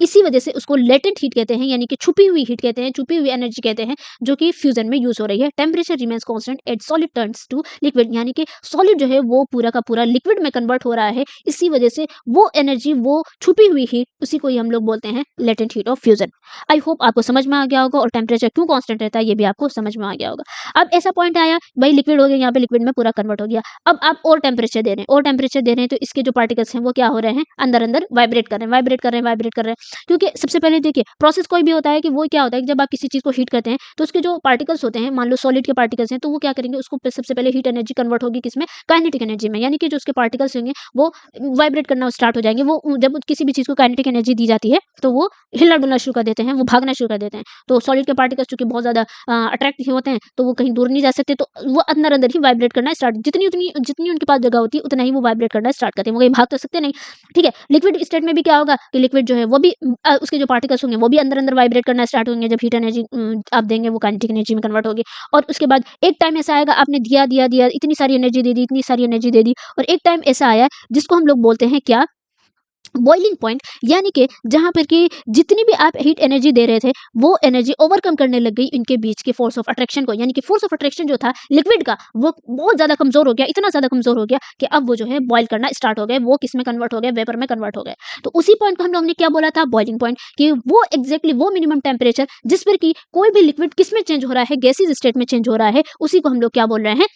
इसी वजह से उसको लेटेंट हीट कहते हैं, यानी कि छुपी हुई हीट कहते हैं, छुपी हुई एनर्जी कहते हैं, जो कि फ्यूजन में यूज हो रही है। Temperature remains constant at solid turns to liquid, यानी कि सॉलिड जो है वो पूरा का पूरा लिक्विड में कन्वर्ट हो रहा है। इसी वजह से वो एनर्जी, वो छुपी हुई हीट, उसी को ही हम लोग बोलते हैं latent heat of fusion. I hope आपको समझ में आ गया होगा और टेम्परेचर क्यों कांस्टेंट रहता है ये भी आपको समझ में आ गया होगा। अब ऐसा पॉइंट आया भाई लिक्विड हो गया, यहाँ पे लिक्विड में पूरा कन्वर्ट हो गया। अब आप और टेम्परेचर दे रहे हैं तो इसके जो पार्टिकल्स हैं वो क्या हो रहे हैं, अंदर वाइब्रेट कर रहे हैं। क्योंकि सबसे पहले देखिए प्रोसेस कोई भी होता है कि वो क्या होता है कि जब आप किसी चीज को हीट करते हैं तो उसके जो पार्टिकल्स होते हैं, मान लो सॉलिड के पार्टिकल्स हैं, तो वो क्या करेंगे, उसको सबसे पहले हीट एनर्जी कन्वर्ट होगी किसमें, काइनेटिक एनर्जी में, यानी कि जो उसके पार्टिकल्स होंगे वो वाइब्रेट करना स्टार्ट हो जाएंगे। वो जब किसी भी चीज को काइनेटिक एनर्जी दी जाती है तो वो हिलना डुलना शुरू कर देते हैं, वो भागना शुरू कर देते हैं। तो सॉलिड के पार्टिकल्स चूंकि बहुत ज्यादा अट्रैक्टिव होते हैं तो वो कहीं दूर नहीं जा सकते, तो वो अंदर ही वाइब्रेट करना स्टार्ट, जितनी उनके पास जगह होती है उतना ही वो वाइब्रेट करना स्टार्ट करते हैं, वो कहीं भाग तो सकते नहीं। ठीक है, लिक्विड स्टेट में भी क्या होगा कि लिक्विड जो है वो भी उसके जो पार्टिकल्स होंगे वो भी अंदर वाइब्रेट करना स्टार्ट होंगे। जब हीट एनर्जी आप देंगे वो काइनेटिक एनर्जी में कन्वर्ट होगी और उसके बाद एक टाइम ऐसा आएगा, आपने दिया इतनी सारी एनर्जी दे दी और एक टाइम ऐसा आया जिसको हम लोग बोलते हैं क्या, बॉइलिंग पॉइंट, यानी कि जहां पर कि जितनी भी आप हीट एनर्जी दे रहे थे वो एनर्जी ओवरकम करने लग गई इनके बीच के फोर्स ऑफ अट्रैक्शन को, यानी कि फोर्स ऑफ अट्रैक्शन जो था लिक्विड का वो बहुत ज्यादा कमजोर हो गया, इतना ज्यादा कमजोर हो गया कि अब वो जो है बॉयल करना स्टार्ट हो गए, वो किस में कन्वर्ट हो गए, वेपर में कन्वर्ट हो गए। तो उसी पॉइंट को हम लोग ने क्या बोला था, बॉइलिंग पॉइंट, कि वो एग्जैक्टली वो मिनिमम टेम्परेचर जिस पर कि कोई भी लिक्विड किस में चेंज हो रहा है, गैसीज स्टेट में चेंज हो रहा है, उसी को हम लोग क्या बोल रहे हैं,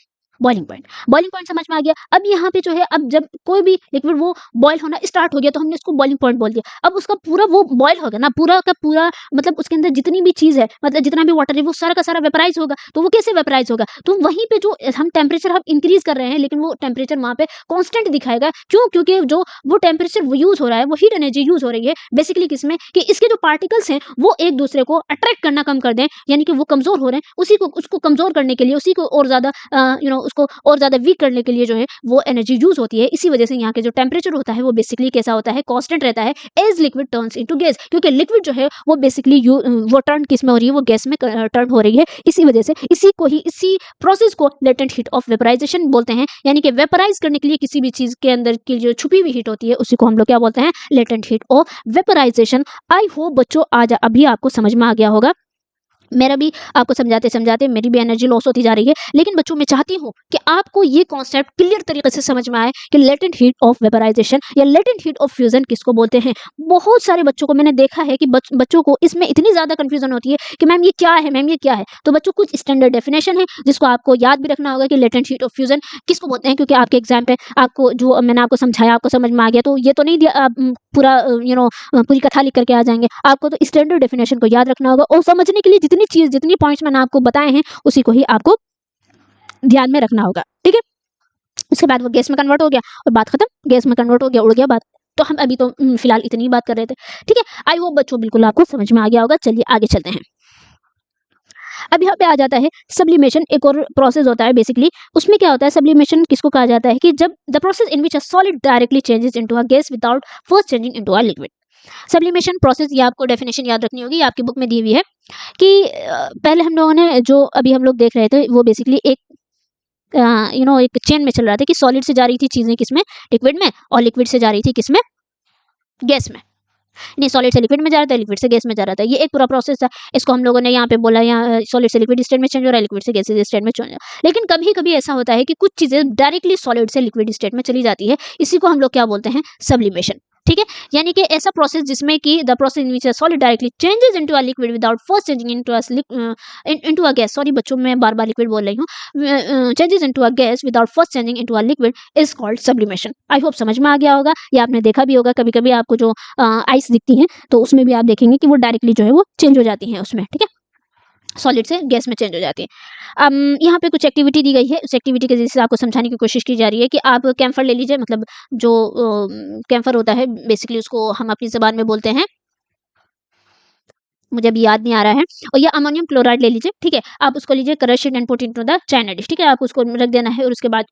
बॉइलिंग पॉइंट समझ में आ गया। अब यहाँ पे जो है, अब जब कोई भी लिक्विड वो बॉयल होना स्टार्ट हो गया तो हमने उसको बॉइलिंग पॉइंट बोल दिया। अब उसका पूरा वो बॉयल हो गया ना, पूरा का पूरा, मतलब उसके अंदर जितनी भी चीज़ है, मतलब जितना भी वाटर है वो सारा का सारा वेपराइज़ होगा। तो वो कैसे वेपराइज़ होगा? तो वहीं पे जो हम टेम्परेचर हम इंक्रीज़ कर रहे हैं, लेकिन वो टेम्परेचर वहाँ पे कांस्टेंट दिखाएगा। क्यों? क्योंकि जो वो टेम्परेचर वो यूज़ हो रहा है, वो हीट एनर्जी यूज़ हो रही है बेसिकली किसमें, कि इसके जो पार्टिकल्स हैं वो एक दूसरे को अट्रैक्ट करना कम कर दें, यानी कि वो कमज़ोर हो रहे हैं, उसी को उसको कमज़ोर करने के लिए, उसी को और ज़्यादा उसको और ज़्यादा वीक करने के लिए जो है वो एनर्जी यूज़ होती है। इसी वजह से यहाँ के जो टेम्परेचर होता है वो बेसिकली कैसा होता है, कांस्टेंट रहता है as liquid turns into gas, क्योंकि लिक्विड जो है वो बेसिकली वो टर्न किस में हो रही है, वो गैस में टर्न हो रही है। इसी वजह से इसी प्रोसेस को लेटेंट हीट ऑफ वेपराइजेशन बोलते हैं, यानी कि वेपराइज करने के लिए किसी भी चीज़ के अंदर की जो छुपी हुई हीट होती है उसी को हम लोग क्या बोलते हैं, latent heat of vaporisation. I hope बच्चों आज अभी आपको समझ में आ गया होगा। मेरा भी आपको समझाते-समझाते मेरी भी एनर्जी लॉस होती जा रही है। लेकिन बच्चों मैं चाहती हूँ कि आपको ये कॉन्सेप्ट क्लियर तरीके से समझ में आए कि लेटेंट हीट ऑफ वेपराइजेशन या लेटेंट हीट ऑफ फ्यूजन किसको बोलते हैं। बहुत सारे बच्चों को मैंने देखा है कि बच्चों को इसमें इतनी ज़्यादा कन्फ्यूजन होती है कि मैम ये क्या है, मैम ये क्या है? तो बच्चों कुछ स्टैंडर्ड डेफिनेशन है जिसको आपको याद भी रखना होगा कि लेटेंट हीट ऑफ फ्यूजन किसको बोलते हैं, क्योंकि आपके एग्जाम पे आपको जो मैंने आपको समझाया आपको समझ में आ गया, तो ये तो नहीं दिया पूरा पूरी कथा लिख करके आ जाएँगे। आपको तो स्टैंडर्ड डेफिनेशन को याद रखना होगा और समझने के लिए जितनी पॉइंट्स मैंने आपको बताए हैं, उसी को ही आपको ध्यान में रखना होगा, ठीक है? उसके बाद वो गैस में कन्वर्ट हो गया और बात खत्म, गैस में कन्वर्ट हो गया, उड़ गया बात। तो हम अभी तो फिलहाल इतनी ही बात कर रहे थे, ठीक है? आई होप बच्चों बिल्कुल आपको समझ में आ गया होगा। चलिए आगे चलते हैं। अब यहाँ पे आ जाता है सब्लिमेशन, एक और प्रोसेस होता है बेसिकली। उसमें क्या होता है, सब्लिमेशन किसको कहा जाता है कि जब the process in which a solid directly changes into a gas without first changing into a liquid. Sublimation process, ये आपको डेफिनेशन याद रखनी होगी, आपकी बुक में दी हुई है कि पहले हम लोगों ने जो अभी हम लोग देख रहे थे वो बेसिकली एक एक चेन में चल रहा था कि सॉलिड से जा रही थी चीजें किसमें, लिक्विड में, और लिक्विड से जा रही थी किसमें, गैस में। नहीं, सॉलिड से लिक्विड में जा रहा था, लिक्विड से गैस में जा रहा था, ये एक पूरा प्रोसेस था। इसको हम लोगों ने यहाँ पे बोला, यहाँ सॉलिड से लिक्विड स्टेट में चेंज हो रहा है, लिक्विड से गैस स्टेट में चेंज हो रहा है। लेकिन कभी कभी ऐसा होता है कि कुछ चीजें डायरेक्टली सॉलिड से लिक्विड स्टेट में चली जाती है, इसी को हम लोग क्या बोलते हैं, सब्लिमेशन, ठीक है? यानी कि ऐसा प्रोसेस जिसमें कि the process in which a solid directly changes into a liquid without first changing into a gas, sorry बच्चों मैं बार बार लिक्विड बोल रही हूँ, changes into a gas without first changing into a liquid is called sublimation. I hope समझ में आ गया होगा। या आपने देखा भी होगा, कभी कभी आपको जो आइस दिखती है तो उसमें भी आप देखेंगे कि वो डायरेक्टली जो है वो चेंज हो जाती हैं उसमें, ठीक है? सॉलिड से गैस में चेंज हो जाती है। यहाँ पे कुछ एक्टिविटी दी गई है, उस एक्टिविटी के जैसे आपको समझाने की कोशिश की जा रही है कि आप कैम्फर ले लीजिए, मतलब जो कैम्फर होता है बेसिकली उसको हम अपनी ज़बान में बोलते हैं, मुझे अभी याद नहीं आ रहा है, और या अमोनियम क्लोराइड ले लीजिए, ठीक है? आप उसको लीजिए, crush it and put into the China dish, ठीक है? आप उसको रख देना है और उसके बाद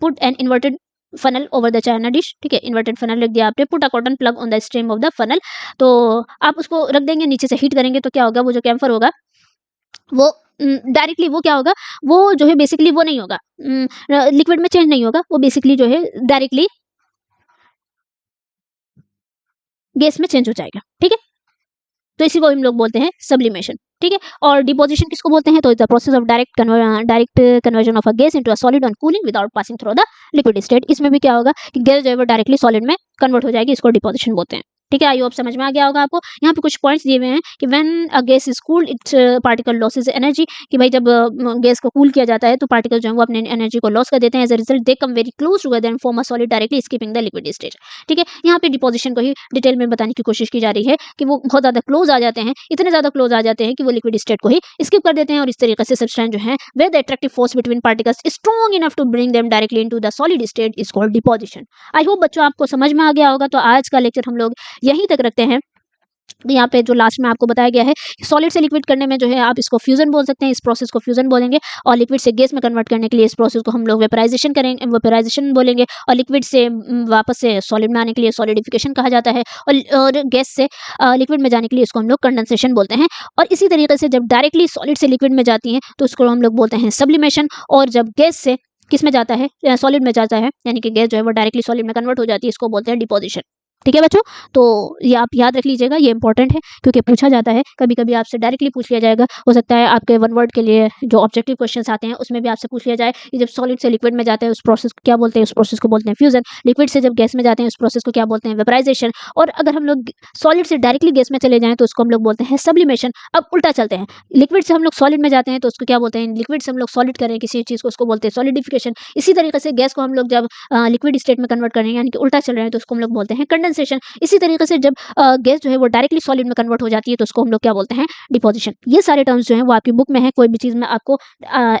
put an inverted funnel over the China dish, ठीक है? इन्वर्टेड फनल रख दिया आपने, put a cotton plug on the stream of the funnel. तो आप उसको रख देंगे, नीचे से हीट करेंगे तो क्या होगा, वो जो कैम्फर होगा वो डायरेक्टली वो क्या होगा, वो जो है बेसिकली वो नहीं होगा, लिक्विड में चेंज नहीं होगा, वो बेसिकली जो है डायरेक्टली गैस में चेंज हो जाएगा, ठीक है? तो इसी को हम लोग बोलते हैं सब्लिमेशन, ठीक है? और डिपोजिशन किसको बोलते हैं, तो the process of direct conversion of a gas into a solid on cooling without passing through the liquid state. इसमें भी क्या होगा कि गैस जो है वो डायरेक्टली सॉलिड में कन्वर्ट हो जाएगी, इसको डिपोजिशन बोलते हैं, ठीक है? आई होप समझ में आ गया होगा आपको। यहाँ पे कुछ पॉइंट्स दिए हुए हैं कि when a gas is cooled it's particle losses energy, कि भाई जब गैस को कूल किया जाता है तो पार्टिकल जो है वो अपने एनर्जी को लॉस कर देते हैं, as a result they come very close together and form a solid directly skipping the liquid stage, ठीक है? यहाँ पे डिपोजिशन को ही डिटेल में बताने की कोशिश की जा रही है कि वो बहुत ज़्यादा क्लोज आ जाते हैं, इतने ज़्यादा क्लोज आ जाते हैं कि वो लिक्विड स्टेट को ही स्किप कर देते हैं, और इस तरीके से सब्सटेंस जो है where the attractive force between particles strong enough to bring them directly into the solid state is called deposition. I hope बच्चों आपको समझ में आ गया होगा। तो आज का लेक्चर हम लोग यहीं तक रखते हैं। यहाँ पे जो लास्ट में आपको बताया गया है, सॉलिड से लिक्विड करने में जो है आप इसको फ्यूजन बोल सकते हैं, इस प्रोसेस को फ्यूजन बोलेंगे, और लिक्विड से गैस में कन्वर्ट करने के लिए इस प्रोसेस को हम लोग वेपराइजेशन करेंगे, वेपराइजेशन बोलेंगे, और लिक्विड से वापस से सॉलिड में आने के लिए सॉलिडिफिकेशन कहा जाता है, और गैस से लिक्विड में जाने के लिए इसको हम लोग कंडेंसेशन बोलते हैं। और इसी तरीके से जब डायरेक्टली सॉलिड से लिक्विड में जाती हैं तो उसको हम लोग बोलते हैं सब्लिमेशन, और जब गैस से किस में जाता है, सॉलिड में जाता है, यानी कि गैस जो है वो डायरेक्टली सॉलिड में कन्वर्ट हो जाती है, इसको बोलते हैं डिपोजिशन, ठीक है बच्चों, तो ये आप याद रख लीजिएगा, ये इंपॉर्टेंट है क्योंकि पूछा जाता है, कभी कभी आपसे डायरेक्टली पूछ लिया जाएगा। हो सकता है आपके वन वर्ड के लिए जो ऑब्जेक्टिव क्वेश्चंस आते हैं उसमें भी आपसे पूछ लिया जाए कि जब सॉलिड से लिक्विड में जाते हैं उस प्रोसेस को क्या बोलते हैं, उस प्रोसेस को बोलते हैं फ्यूजन। लिक्विड से जब गैस में जाते हैं उस प्रोसेस को क्या बोलते हैं, वेपराइजेशन। और अगर हम लोग सॉलिड से डायरेक्टली गैस में चले जाएं तो उसको हम लोग बोलते हैं सब्लिमेशन। अब उल्टा चलते हैं, लिक्विड से हम लोग सॉलिड में जाते हैं तो उसको क्या बोलते हैं, लिक्विड से हम लोग सॉलिड करें किसी चीज़ को, उसको बोलते हैं सॉलिडिफिकेशन। इसी तरीके से गैस को हम लोग जब लिक्विड स्टेट में कन्वर्ट कर रहे हैं यानी कि उल्टा चल रहे हैं तो उसको हम लोग बोलते हैं कंडेंसेशन। इसी तरीके से जब गैस जो है वो डायरेक्टली सॉलिड में कन्वर्ट हो जाती है तो उसको हम लोग क्या बोलते हैं, डिपोजिशन। ये सारे टर्म्स जो हैं वो आपकी बुक में है, कोई भी चीज़ मैं आपको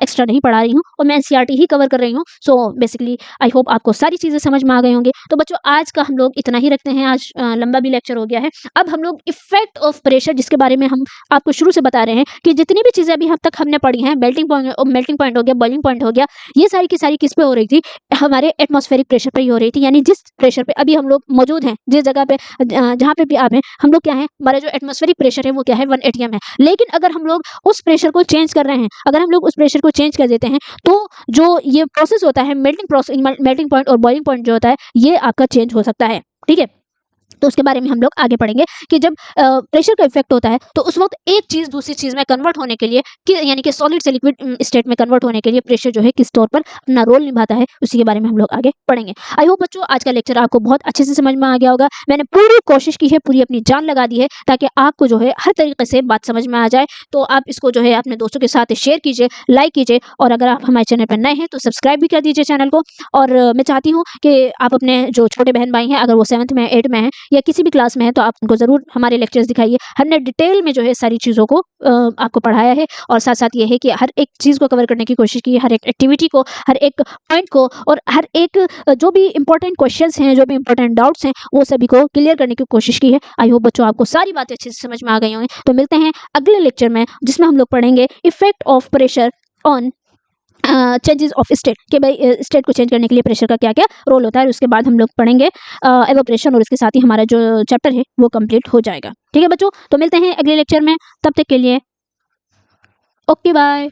एक्स्ट्रा नहीं पढ़ा रही हूँ और मैं एनसीईआरटी ही कवर कर रही हूँ। सो बेसिकली आई होप आपको सारी चीज़ें समझ में आ गई होंगी। तो बच्चों आज का हम लोग इतना ही रखते हैं, आज लंबा भी लेक्चर हो गया है। अब हम लोग इफेक्ट ऑफ प्रेशर, जिसके बारे में हम आपको शुरू से बता रहे हैं कि जितनी भी चीज़ें अभी अब तक हमने पढ़ी हैं, मेल्टिंग पॉइंट हो गया, बॉइलिंग पॉइंट हो गया, ये सारी की सारी किस पे हो रही थी, हमारे एटमॉस्फेरिक प्रेशर पे ही हो रही थी। यानी जिस प्रेशर पे अभी हम लोग मौजूद हैं, जिस जगह पे जहाँ पे भी आप हैं, हम लोग क्या है, हमारा जो एटमॉस्फेरिक प्रेशर है वो क्या है, 1 atm है। लेकिन अगर हम लोग उस प्रेशर को चेंज कर रहे हैं, अगर हम लोग उस प्रेशर को चेंज कर देते हैं तो जो ये प्रोसेस होता है मेल्टिंग पॉइंट और बॉइलिंग पॉइंट जो होता है ये आपका चेंज हो सकता है। ठीक है, तो उसके बारे में हम लोग आगे पढ़ेंगे कि जब प्रेशर का इफेक्ट होता है तो उस वक्त एक चीज़ दूसरी चीज़ में कन्वर्ट होने के लिए यानी कि सॉलिड से लिक्विड स्टेट में कन्वर्ट होने के लिए प्रेशर जो है किस तौर पर अपना रोल निभाता है, उसी के बारे में हम लोग आगे पढ़ेंगे। आई होप बच्चों आज का लेक्चर आपको बहुत अच्छे से समझ में आ गया होगा। मैंने पूरी कोशिश की है, पूरी अपनी जान लगा दी है ताकि आपको जो है हर तरीके से बात समझ में आ जाए। तो आप इसको जो है अपने दोस्तों के साथ शेयर कीजिए, लाइक कीजिए, और अगर आप हमारे चैनल पर नए हैं तो सब्सक्राइब भी कर दीजिए चैनल को। और मैं चाहती हूँ कि आप अपने जो छोटे बहन भाई हैं, अगर वो 7th में 8th में हैं या किसी भी क्लास में है, तो आप उनको ज़रूर हमारे लेक्चर्स दिखाइए। हमने डिटेल में जो है सारी चीज़ों को आपको पढ़ाया है, और साथ साथ ये है कि हर एक चीज़ को कवर करने की कोशिश की है, हर एक एक्टिविटी को, हर एक पॉइंट को, और हर एक जो भी इंपॉर्टेंट क्वेश्चंस हैं, जो भी इंपॉर्टेंट डाउट्स हैं, वो सभी को क्लियर करने की कोशिश की है। आई होप बच्चों आपको सारी बातें अच्छे से समझ में आ गई होंगी। तो मिलते हैं अगले लेक्चर में, जिसमें हम लोग पढ़ेंगे effect of pressure on changes of state, कि भाई स्टेट को चेंज करने के लिए प्रेशर का क्या क्या रोल होता है। उसके बाद हम लोग पढ़ेंगे एवोपरेशन, और इसके साथ ही हमारा जो चैप्टर है वो कंप्लीट हो जाएगा। ठीक है बच्चों, तो मिलते हैं अगले लेक्चर में, तब तक के लिए ओके बाय।